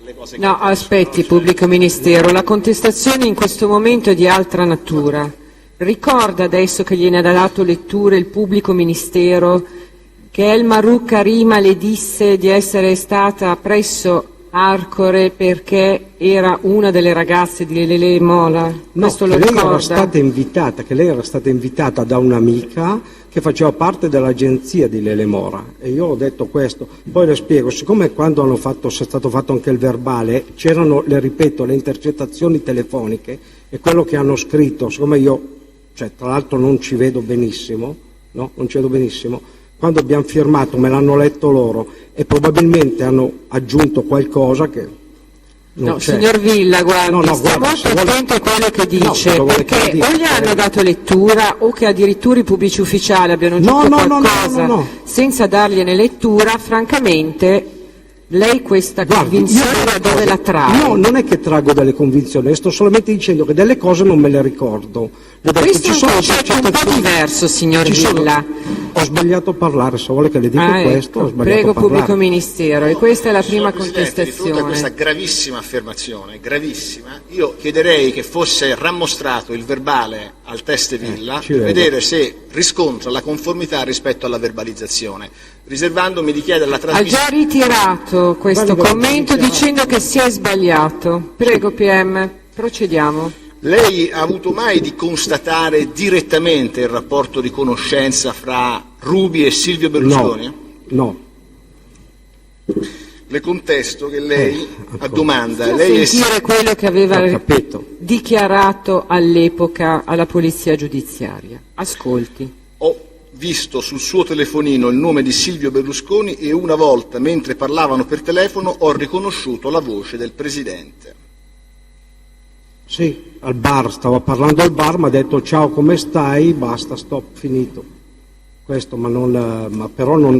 alle cose che... No, aspetti, pubblico ministero, la contestazione in questo momento è di altra natura. Ricorda adesso che gliene ha dato lettura il pubblico ministero che El Marouk Karima le disse di essere stata presso Arcore perché era una delle ragazze di Lele Mola? Questo lo ricorda? Che lei era stata invitata da un'amica che faceva parte dell'agenzia di Lele Mora, e io ho detto questo. Poi le spiego, siccome quando è stato fatto anche il verbale, c'erano, le ripeto, le intercettazioni telefoniche e quello che hanno scritto, siccome io, tra l'altro non ci vedo benissimo, quando abbiamo firmato me l'hanno letto loro e probabilmente hanno aggiunto qualcosa che non c'è. Signor Villa, guardi, sta molto attento a quello che dice, perché o gli hanno dato lettura o che addirittura i pubblici ufficiali abbiano aggiunto qualcosa senza dargliene lettura. Francamente lei questa convinzione da dove la trae? No, non è che traggo delle convinzioni, sto solamente dicendo che delle cose non me le ricordo. Questo è un concetto un po' diverso, signor Villa. Ho sbagliato a parlare, se vuole che le dica questo, ho sbagliato prego a parlare. Pubblico Ministero, e questa è la prima contestazione. Di fronte a questa gravissima affermazione, gravissima, io chiederei che fosse rammostrato il verbale al teste Villa per vedere se riscontra la conformità rispetto alla verbalizzazione, riservandomi di chiedere la trasmissione. Ha già ritirato questo commento dicendo che si è sbagliato. Prego PM, procediamo. Lei ha avuto mai di constatare direttamente il rapporto di conoscenza fra Ruby e Silvio Berlusconi? No. Le contesto che lei, a domanda... Lei sentire quello che aveva dichiarato all'epoca alla polizia giudiziaria. Ascolti. Ho visto sul suo telefonino il nome di Silvio Berlusconi e una volta, mentre parlavano per telefono, ho riconosciuto la voce del Presidente. Sì, al bar, stava parlando al bar, mi ha detto ciao come stai, basta, stop, finito. questo,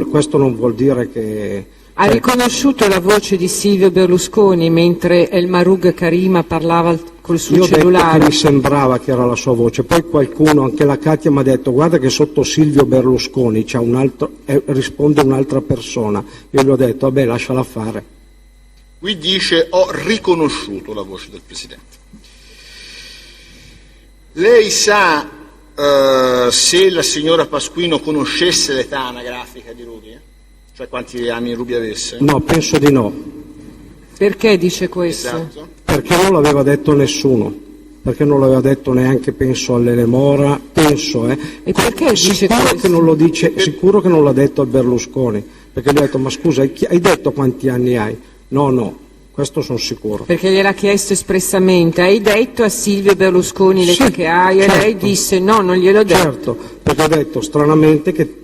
questo non vuol dire che... Ha riconosciuto la voce di Silvio Berlusconi mentre El Mahroug Karima parlava col suo Io ho detto cellulare? che mi sembrava che era la sua voce, poi qualcuno, anche la Katia, mi ha detto guarda che sotto Silvio Berlusconi c'è un altro, risponde un'altra persona. Io gli ho detto vabbè, lasciala fare. Qui dice ho riconosciuto la voce del Presidente. Lei sa se la signora Pasquino conoscesse l'età anagrafica di Ruby? Cioè quanti anni Ruby avesse? No, penso di no, Perché dice questo? Esatto. perché non l'aveva detto nessuno, perché non l'aveva detto neanche, penso, all'Elemora, penso, E perché dice sicuro questo? che non lo dice, sicuro che non l'ha detto a Berlusconi, perché gli ho detto ma scusa, hai detto quanti anni hai? No, questo sono sicuro. Perché gliel'ha chiesto espressamente. Hai detto a Silvio Berlusconi l'età Sì, che hai? E certo. lei disse no, non gliel'ho detto. Certo, perché ho detto stranamente che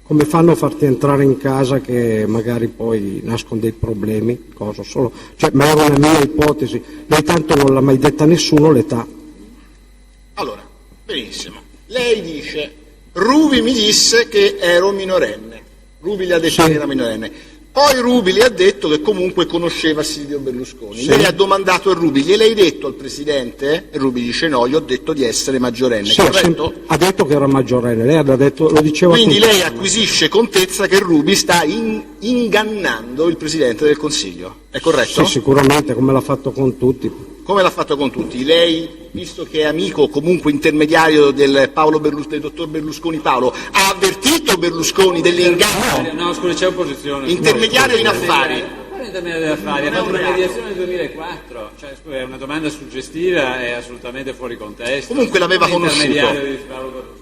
come fanno a farti entrare in casa che magari poi nascono dei problemi, cosa solo, cioè, ma era una mia ipotesi, lei tanto non l'ha mai detta a nessuno l'età. Allora, benissimo. Lei dice, Ruby mi disse che ero minorenne. Ruby le ha detto Sì. che era minorenne. Poi Ruby le ha detto che comunque conosceva Silvio Berlusconi. Sì. Lei ha domandato a Ruby, gliel'hai detto al Presidente? E Ruby dice no, gli ho detto di essere maggiorenne, Sì, corretto? ha detto che era maggiorenne, lei ha detto, lo diceva Quindi tutto. lei acquisisce contezza che Ruby sta ingannando il Presidente del Consiglio, è corretto? Sì, sicuramente, come l'ha fatto con tutti. Come l'ha fatto con tutti? Lei, visto che è amico, comunque intermediario del dottor Berlusconi Paolo, ha avvertito Berlusconi dell'inganno? No, scusi, c'è opposizione. Intermediario in affari. Non è intermediario in affari, ha fatto una mediazione nel 2004. Cioè, scusi, è una domanda suggestiva e assolutamente fuori contesto. Comunque l'aveva Non è conosciuto. intermediario di Paolo Berlusconi.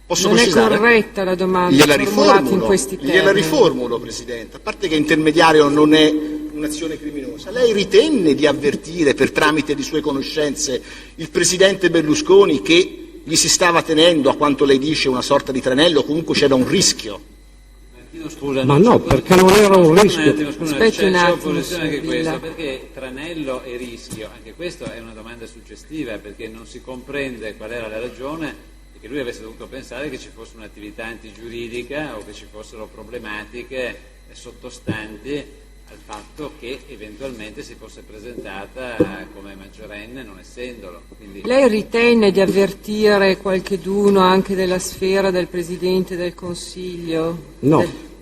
Posso Non è precisare? corretta la domanda Gliela formulata in riformulo, questi gliela termini. riformulo, Presidente. A parte che intermediario non è un'azione criminosa, lei ritenne di avvertire per tramite di sue conoscenze il Presidente Berlusconi che gli si stava tenendo, a quanto lei dice, una sorta di tranello, comunque c'era un rischio? Scusa, Ma non no, c'è perché non era un rischio. Aspetti un c'è attimo, opposizione anche Villa. questo, perché tranello e rischio, anche questo è una domanda suggestiva, perché non si comprende qual era la ragione e che lui avesse dovuto pensare che ci fosse un'attività antigiuridica o che ci fossero problematiche sottostanti al fatto che eventualmente si fosse presentata come maggiorenne non essendolo. Quindi, Lei ritenne di avvertire qualcheduno anche della sfera del Presidente del Consiglio? No.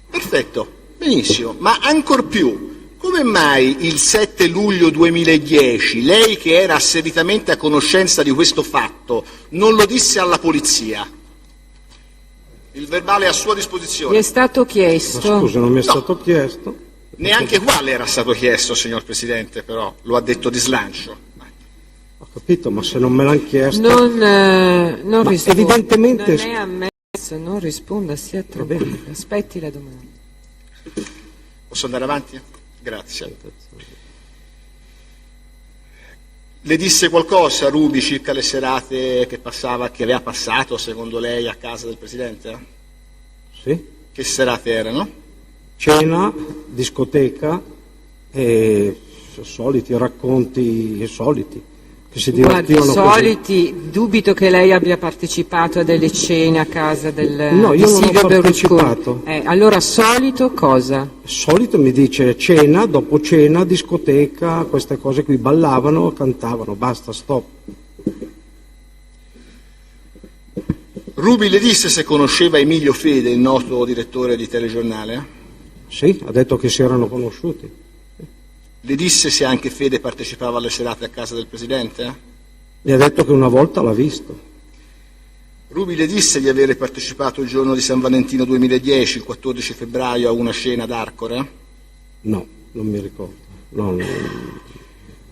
Perfetto, benissimo, ma ancor più, come mai il 7 luglio 2010 lei che era asseritamente a conoscenza di questo fatto non lo disse alla polizia? Il verbale è a sua Gli disposizione. è stato Ma chiesto. scusa, non mi è No. stato chiesto. Neanche qua le era stato chiesto, signor Presidente, però lo ha detto di slancio. Ho capito, ma se non me l'hanno chiesto... Non risponda. evidentemente- Non è ammesso, non risponda, sia tranquillo. Aspetti la domanda. Posso andare avanti? Grazie. Le disse qualcosa Ruby circa le serate che aveva passato, secondo lei, a casa del Presidente? Sì? Che serate erano? Cena, discoteca e soliti racconti soliti che si Guardi, divertivano così. soliti, dubito che lei abbia partecipato a delle cene a casa No, di io non ho Silvio Berlusconi. partecipato. Allora, solito cosa? Solito mi dice cena, dopo cena, discoteca, queste cose qui, ballavano, cantavano, basta, stop. Ruby le disse se conosceva Emilio Fede, il noto direttore di telegiornale? Sì, ha detto che si erano conosciuti. Le disse se anche Fede partecipava alle serate a casa del Presidente? Mi ha detto che una volta l'ha visto. Ruby le disse di avere partecipato il giorno di San Valentino 2010, il 14 febbraio, a una cena ad Arcore? No, non mi ricordo. No.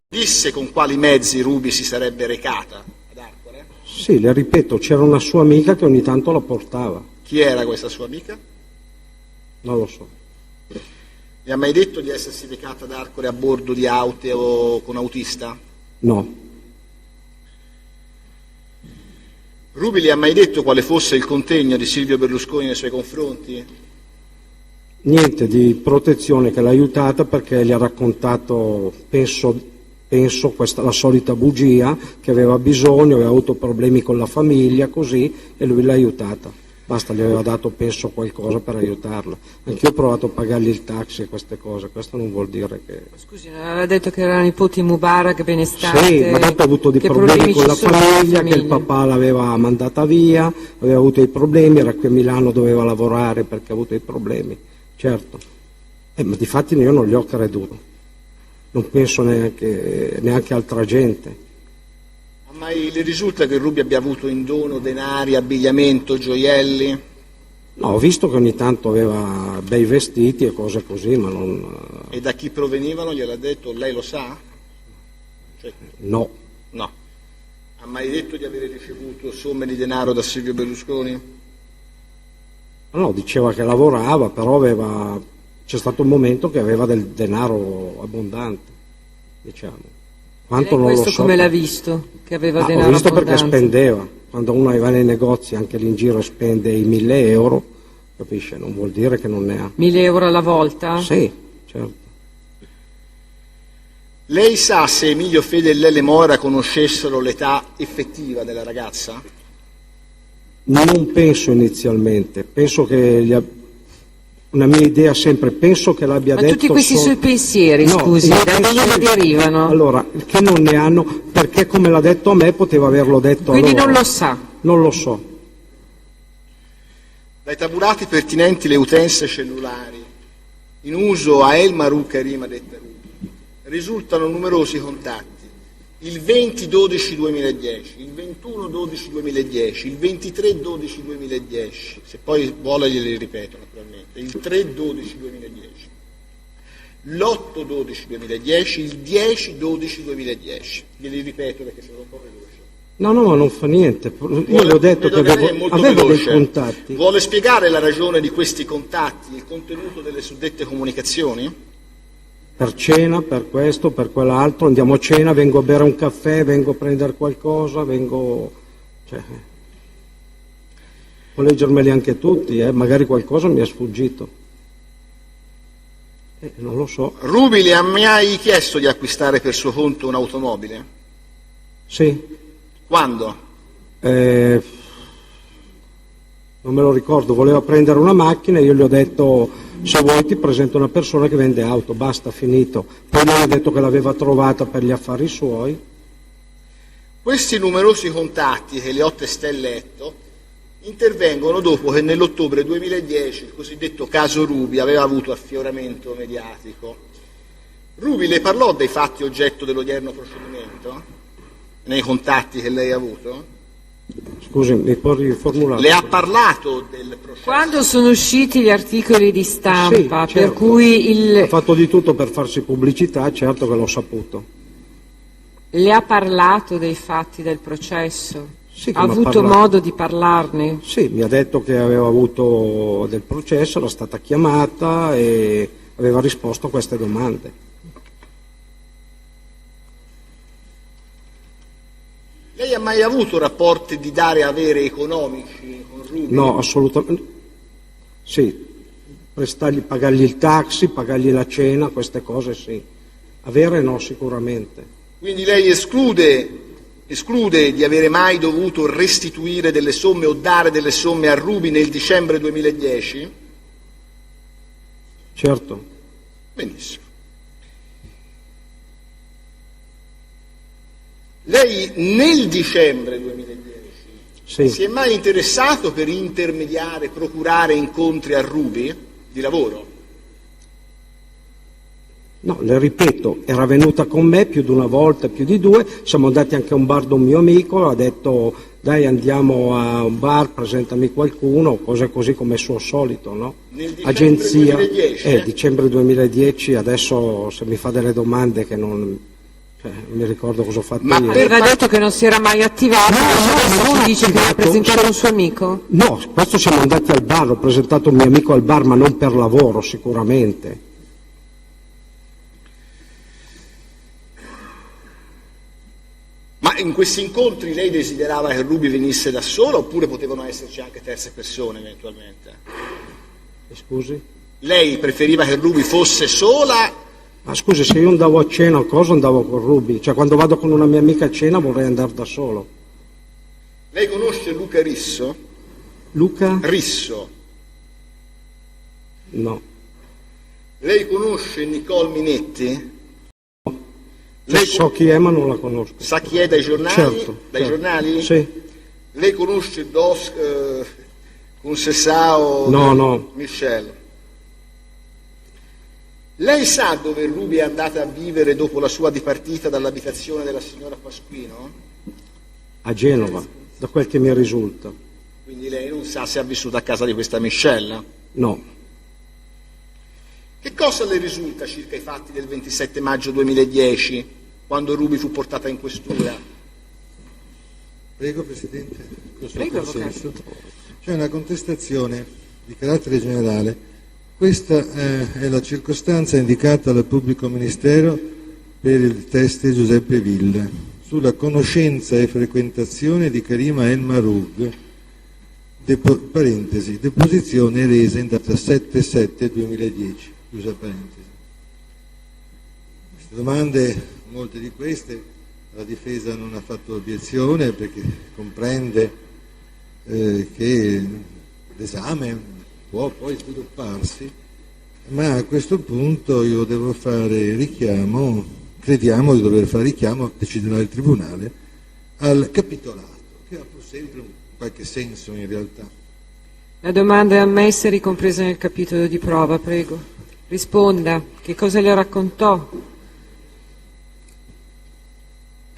Disse con quali mezzi Ruby si sarebbe recata ad Arcore? Sì, le ripeto, c'era una sua amica che ogni tanto la portava. Chi era questa sua amica? Non lo so. Le ha mai detto di essersi recata ad Arcore a bordo di auto o con autista? No. Ruby le ha mai detto quale fosse il contegno di Silvio Berlusconi nei suoi confronti? Niente di protezione, che l'ha aiutata perché gli ha raccontato, penso, penso la solita bugia, che aveva bisogno, aveva avuto problemi con la famiglia, così, e lui l'ha aiutata. Basta, gli aveva dato, penso, qualcosa per aiutarla. Anch'io ho provato a pagargli il taxi e queste cose, questo non vuol dire che... Scusi, non aveva detto che erano nipoti Mubarak benestante? Sì, ma tanto ha avuto dei problemi con la famiglia, che il papà l'aveva mandata via, aveva avuto i problemi, era qui a Milano, doveva lavorare perché ha avuto i problemi, certo. Ma difatti io non gli ho creduto, non penso neanche altra gente. Ma le risulta che Ruby abbia avuto in dono denari, abbigliamento, gioielli? No, ho visto che ogni tanto aveva bei vestiti e cose così, ma non... E da chi provenivano? Gliel'ha detto? Lei lo sa? Cioè, no. No. Ha mai detto di avere ricevuto somme di denaro da Silvio Berlusconi? No, diceva che lavorava, però c'è stato un momento che aveva del denaro abbondante, diciamo. Quanto non lo so. Come l'ha visto? Che aveva denaro ho visto abbondante? Perché spendeva. Quando uno va nei negozi anche lì in giro e spende i 1.000 euro, capisce? Non vuol dire che non ne ha. 1.000 euro alla volta? Sì, certo. Lei sa se Emilio Fede e Lele Mora conoscessero l'età effettiva della ragazza? Non penso inizialmente, penso che una mia idea sempre, penso che l'abbia detto... Ma tutti questi suoi pensieri, no, scusi, da dove derivano? Allora, che non ne hanno, perché come l'ha detto a me poteva averlo detto Quindi a loro. non lo sa? Non lo so. Dai tabulati pertinenti le utenze cellulari in uso a El Maruca Rima detta Ruby risultano numerosi contatti. Il 20-12-2010, il 21-12-2010, il 23-12-2010, se poi vuole glieli ripeto naturalmente, il 3-12-2010, l'8-12-2010, il 10-12-2010, glieli ripeto perché sono un po' veloce. No, ma non fa niente, io le ho detto che avevo dei contatti. Vuole spiegare la ragione di questi contatti, il contenuto delle suddette comunicazioni? Per cena, per questo, per quell'altro, andiamo a cena, vengo a bere un caffè, vengo a prendere qualcosa, può leggermeli anche tutti, magari qualcosa mi è sfuggito. Non lo so. Ruby le ha mai chiesto di acquistare per suo conto un'automobile? Sì. Quando? Non me lo ricordo, voleva prendere una macchina e io gli ho detto se vuoi ti presento una persona che vende auto, basta, finito. Poi lui ha detto che l'aveva trovata per gli affari suoi. Questi numerosi contatti che le ho testé letto intervengono dopo che nell'ottobre 2010 il cosiddetto caso Ruby aveva avuto affioramento mediatico. Ruby le parlò dei fatti oggetto dell'odierno procedimento? Nei contatti che lei ha avuto? Scusi, mi può riformulare? Le ha parlato del processo? Quando sono usciti gli articoli di stampa, sì, certo. Per cui ha fatto di tutto per farsi pubblicità, certo che l'ho saputo. Le ha parlato dei fatti del processo? Sì, ha avuto modo di parlarne? Sì, mi ha detto che aveva avuto del processo, era stata chiamata e aveva risposto a queste domande. Lei ha mai avuto rapporti di dare avere economici con Ruby? No, assolutamente. Sì, pagargli il taxi, pagargli la cena, queste cose sì. Avere no, sicuramente. Quindi lei esclude di avere mai dovuto restituire delle somme o dare delle somme a Ruby nel dicembre 2010? Certo. Benissimo. Lei nel dicembre 2010 si è mai interessato per intermediare, procurare incontri a Ruby di lavoro? No, le ripeto, era venuta con me più di una volta, più di due, siamo andati anche a un bar da un mio amico, ha detto dai andiamo a un bar, presentami qualcuno, cose così come il suo solito, no? Nel dicembre Agenzia, 2010? Dicembre 2010, adesso se mi fa delle domande che non mi ricordo cosa ho fatto Ma io. Aveva detto che non si era mai attivato, adesso ci dice che ha presentato un suo amico? No, questo siamo andati al bar, ho presentato un mio amico al bar, ma non per lavoro sicuramente. Ma in questi incontri lei desiderava che Ruby venisse da sola oppure potevano esserci anche terze persone eventualmente? Scusi? Lei preferiva che Ruby fosse sola Ma scusi, se io andavo a cena o cosa andavo con Ruby, cioè quando vado con una mia amica a cena vorrei andare da solo. Lei conosce Luca Risso? Luca? Risso. No. Lei conosce Nicole Minetti? Cioè, so chi è ma non la conosco. Sa chi è dai giornali? Certo. Dai giornali? Sì. Lei conosce Concessao? No. Michel. Lei sa dove Ruby è andata a vivere dopo la sua dipartita dall'abitazione della signora Pasquino? A Genova, da quel che mi risulta. Quindi lei non sa se ha vissuto a casa di questa Michelle? No. Che cosa le risulta circa i fatti del 27 maggio 2010, quando Ruby fu portata in questura? Prego, Presidente. Con suo Prego, consenso. C'è una contestazione di carattere generale. Questa è la circostanza indicata dal pubblico ministero per il teste Giuseppe Villa sulla conoscenza e frequentazione di Karima El Maroug, parentesi, deposizione resa in data 7/7/2010, chiusa parentesi. Queste domande, molte di queste, la difesa non ha fatto obiezione perché comprende che l'esame può poi svilupparsi, ma a questo punto io devo fare richiamo, crediamo di dover fare richiamo, deciderà il Tribunale, al capitolato, che ha pur sempre qualche senso in realtà. La domanda è ammessa e ricompresa nel capitolo di prova, prego. Risponda, che cosa le raccontò?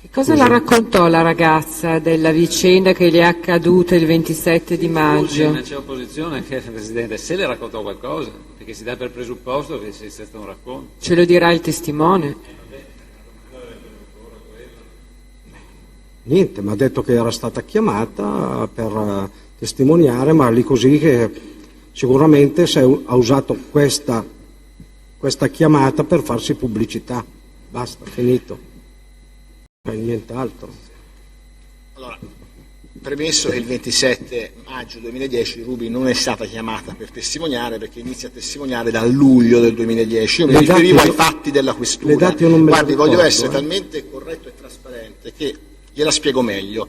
Che cosa la raccontò la ragazza della vicenda che le è accaduta il 27 di maggio? Ma c'è opposizione, Presidente, se le raccontò qualcosa, perché si dà per presupposto che sia stato un racconto. Ce lo dirà il testimone. Niente, mi ha detto che era stata chiamata per testimoniare, ma lì così che sicuramente ha usato questa chiamata per farsi pubblicità. Basta, finito. Nient'altro. Allora, premesso che il 27 maggio 2010 Ruby non è stata chiamata per testimoniare, perché inizia a testimoniare dal luglio del 2010. Io mi riferivo ai fatti della questura. Guardi, voglio essere talmente corretto e trasparente che gliela spiego meglio.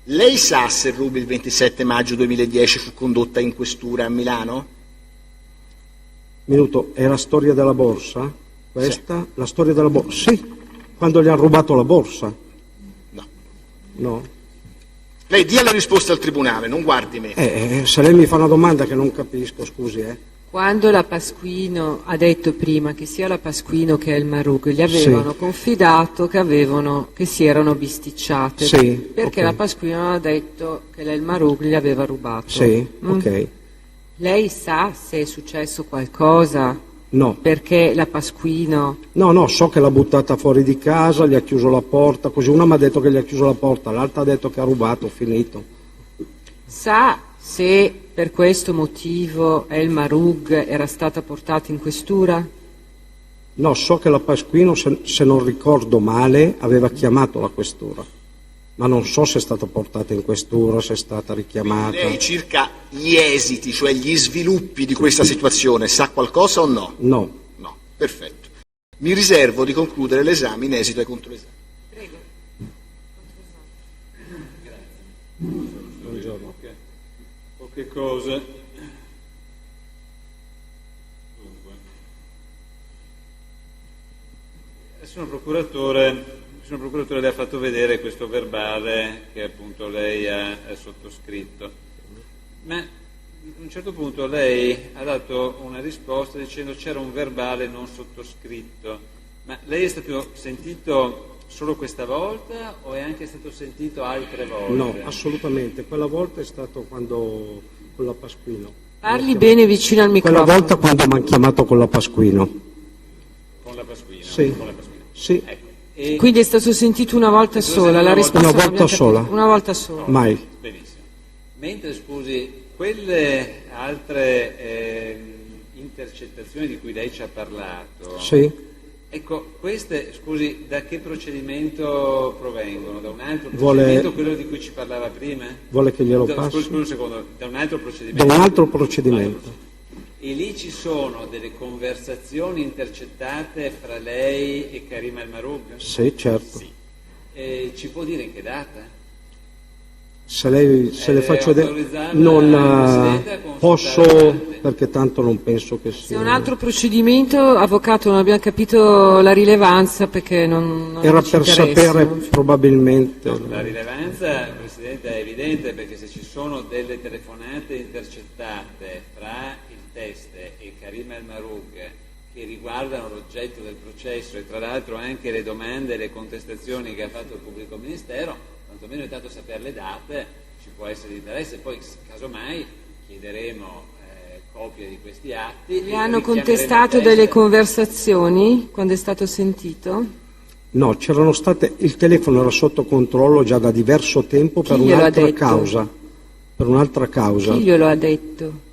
Lei sa se Ruby il 27 maggio 2010 fu condotta in questura a Milano? Minuto, è la storia della borsa? Questa? Sì. La storia della borsa? Sì. Quando gli hanno rubato la borsa? No. Lei dia la risposta al Tribunale, non guardi me. Se lei mi fa una domanda che non capisco, scusi. Quando la Pasquino ha detto prima che sia la Pasquino che El Maroug gli avevano confidato che si erano bisticciate, perché la Pasquino ha detto che l'El Maroug gli aveva rubato. Sì, ok. Lei sa se è successo qualcosa? No. Perché la Pasquino... No, so che l'ha buttata fuori di casa, gli ha chiuso la porta, così una mi ha detto che gli ha chiuso la porta, l'altra ha detto che ha rubato, finito. Sa se per questo motivo El Maroug era stata portata in questura? No, so che la Pasquino, se non ricordo male, aveva chiamato la questura, ma non so se è stata portata in questura, se è stata richiamata. Quindi lei circa gli esiti, cioè gli sviluppi di questa situazione, sa qualcosa o no? No. No, perfetto. Mi riservo di concludere l'esame in esito ai controesami. Prego. Grazie. Buongiorno. Poche cose. Dunque, il signor procuratore le ha fatto vedere questo verbale che appunto lei ha sottoscritto, ma a un certo punto lei ha dato una risposta dicendo c'era un verbale non sottoscritto, ma lei è stato sentito solo questa volta o è anche stato sentito altre volte? No, assolutamente, quella volta è stato quando con la Pasquino. Parli bene vicino al microfono. Quella volta quando mi hanno chiamato con la Pasquino. Con la Pasquino? Sì. Con la Pasquino. Sì. Ecco. Quindi è stato sentito una volta sola, la risposta una volta sola. Una volta sola. Mai. Benissimo. Mentre, scusi, quelle altre intercettazioni di cui lei ci ha parlato, sì. Ecco, queste, scusi, da che procedimento provengono? Da un altro procedimento, quello di cui ci parlava prima? Vuole che glielo passi? Scusi un secondo, da un altro procedimento? Da un altro procedimento. E lì ci sono delle conversazioni intercettate fra lei e Karim El Mahroug? Sì, certo. Sì. Ci può dire in che data? Se le faccio vedere, autorizzata non il Presidente a consultare posso, davanti. perché tanto non penso che Se sia. è un altro procedimento, avvocato, non abbiamo capito la rilevanza perché non Era ci per interessa, sapere non- probabilmente. La rilevanza, Presidente, è evidente perché se ci sono delle telefonate intercettate fra il Teste e Karim El Mahroug che riguardano l'oggetto del processo e tra l'altro anche le domande e le contestazioni che ha fatto il pubblico ministero, quantomeno intanto sapere le date ci può essere di interesse, poi casomai chiederemo copie di questi atti. Le e hanno richiameremo contestato il delle Teste. conversazioni quando è stato sentito? No, c'erano state, il telefono era sotto controllo già da diverso tempo per Chi glielo ha un'altra detto? causa. Per un'altra causa. Chi glielo ha detto?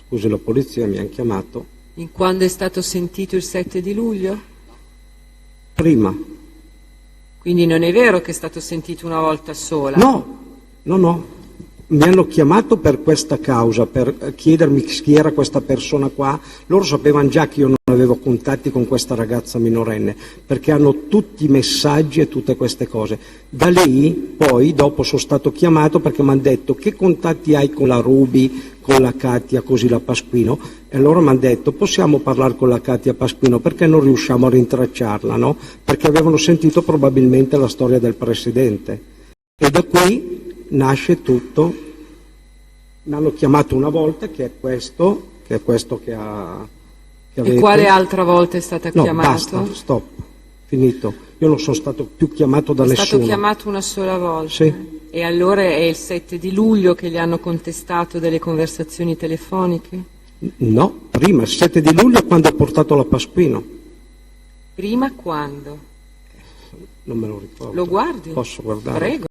Scusi, la polizia mi ha chiamato In quando è stato sentito il 7 di luglio? prima. Quindi non è vero che è stato sentito una volta sola? No. Mi hanno chiamato per questa causa, per chiedermi chi era questa persona qua. Loro sapevano già che io non avevo contatti con questa ragazza minorenne, perché hanno tutti i messaggi e tutte queste cose. Da lì, poi, dopo sono stato chiamato perché mi hanno detto che contatti hai con la Ruby, con la Katia, così la Pasquino, e allora mi hanno detto possiamo parlare con la Katia Pasquino perché non riusciamo a rintracciarla, no? Perché avevano sentito probabilmente la storia del Presidente. E da qui nasce tutto. Mi hanno chiamato una volta che è questo che avete. E quale altra volta è stata No, chiamato? basta, stop, finito. Io non sono stato più chiamato da È nessuno. stato chiamato una sola volta? Sì. E allora è il 7 di luglio che gli hanno contestato delle conversazioni telefoniche? No, prima, il 7 di luglio quando ho portato la Pasquino. Prima quando? Non me lo ricordo. Lo guardi? Posso guardare? Prego.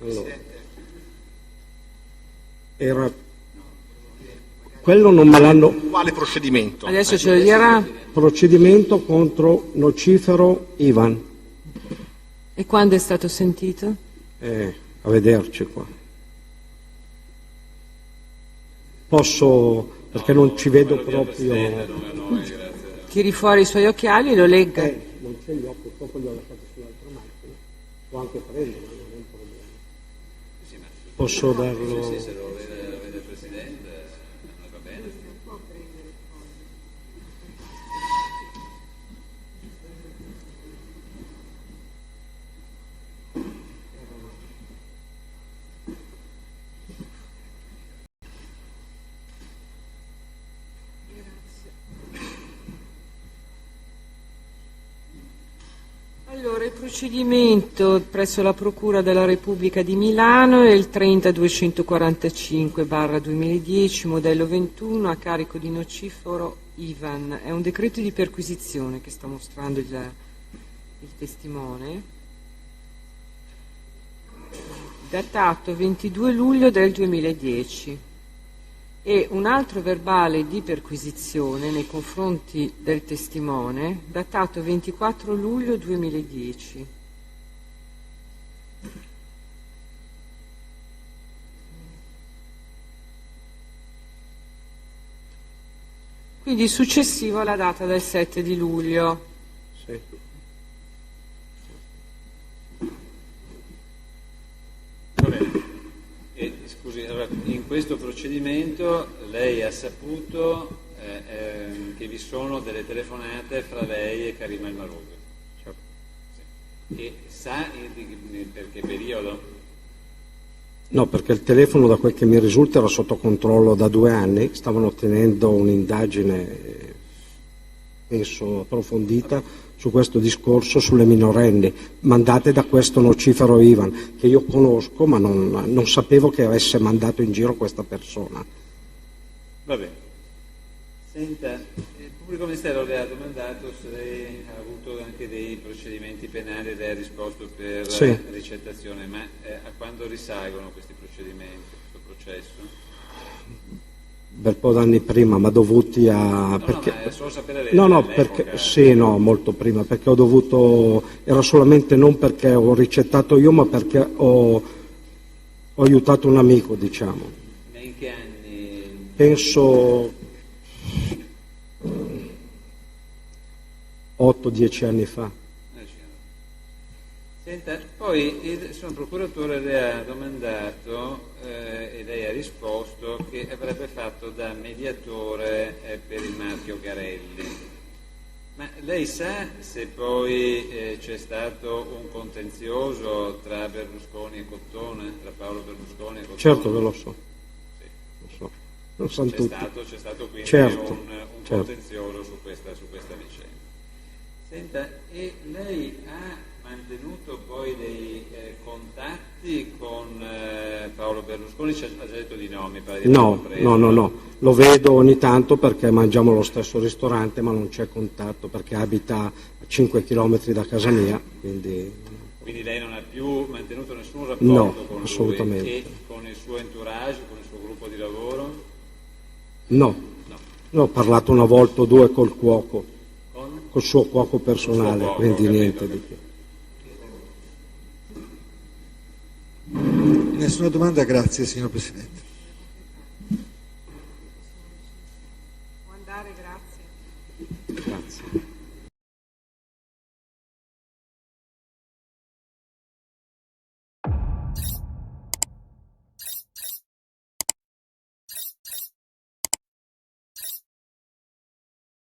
Allora, era quello non me l'hanno. Quale procedimento? Adesso ce lo dirà. Procedimento contro Nocifero Ivan. E quando è stato sentito? A vederci qua. Posso, perché non ci vedo proprio. Tiri fuori i suoi occhiali e lo legga. Non ce li ho, purtroppo li ho lasciati sull'altra macchina. Può anche prendere, non è un problema. Posso darlo. Sì, se lo vede il Presidente, va bene. Allora, il procedimento presso la Procura della Repubblica di Milano è il 30245/2010, modello 21, a carico di Nocifero Ivan. È un decreto di perquisizione che sta mostrando il testimone, datato 22 luglio del 2010. E un altro verbale di perquisizione nei confronti del testimone datato 24 luglio 2010. Quindi successivo alla data del 7 di luglio. Sì. Va bene. E, scusi, allora, in questo procedimento lei ha saputo che vi sono delle telefonate fra lei e Karim El Mahroug. Certo. Sì. E sa per che periodo? No, perché il telefono, da quel che mi risulta, era sotto controllo da 2 anni, stavano tenendo un'indagine, penso, approfondita su questo discorso sulle minorenni, mandate da questo Nocifero Ivan, che io conosco, ma non sapevo che avesse mandato in giro questa persona. Va bene. Senta, il pubblico ministero le ha domandato se lei ha avuto anche dei procedimenti penali e lei ha risposto per Sì. ricettazione, ma a quando risalgono questi procedimenti, questo processo? Bel po' d'anni prima, ma dovuti a. No, ma è solo sapere No, all'epoca. perché sì, no, molto prima, perché ho dovuto, era solamente non perché ho ricettato io, ma perché ho Ho aiutato un amico, diciamo. Ma in che anni? Penso 8-10 anni fa. Senta, poi il signor procuratore le ha domandato e lei ha risposto che avrebbe fatto da mediatore per il marchio Garelli. Ma lei sa se poi c'è stato un contenzioso tra Berlusconi e Cottone, tra Paolo Berlusconi e Cottone? Certo che lo so. Sì. Lo so. Lo sanno tutti. C'è stato quindi Certo, un certo. contenzioso su questa vicenda. Senta, e lei ha mantenuto poi dei contatti con Paolo Berlusconi? Ha già detto di no, mi pare di No, averlo preso. no. Lo vedo ogni tanto perché mangiamo lo stesso ristorante, ma non c'è contatto perché abita a 5 km da casa mia, quindi... Quindi lei non ha più mantenuto nessun rapporto No, con lui? assolutamente. E con il suo entourage, con il suo gruppo di lavoro? No. Ho parlato una volta o due col cuoco, col suo cuoco personale, cuoco, quindi capito, niente di più. Nessuna domanda, grazie signor Presidente. Può andare, grazie. Grazie.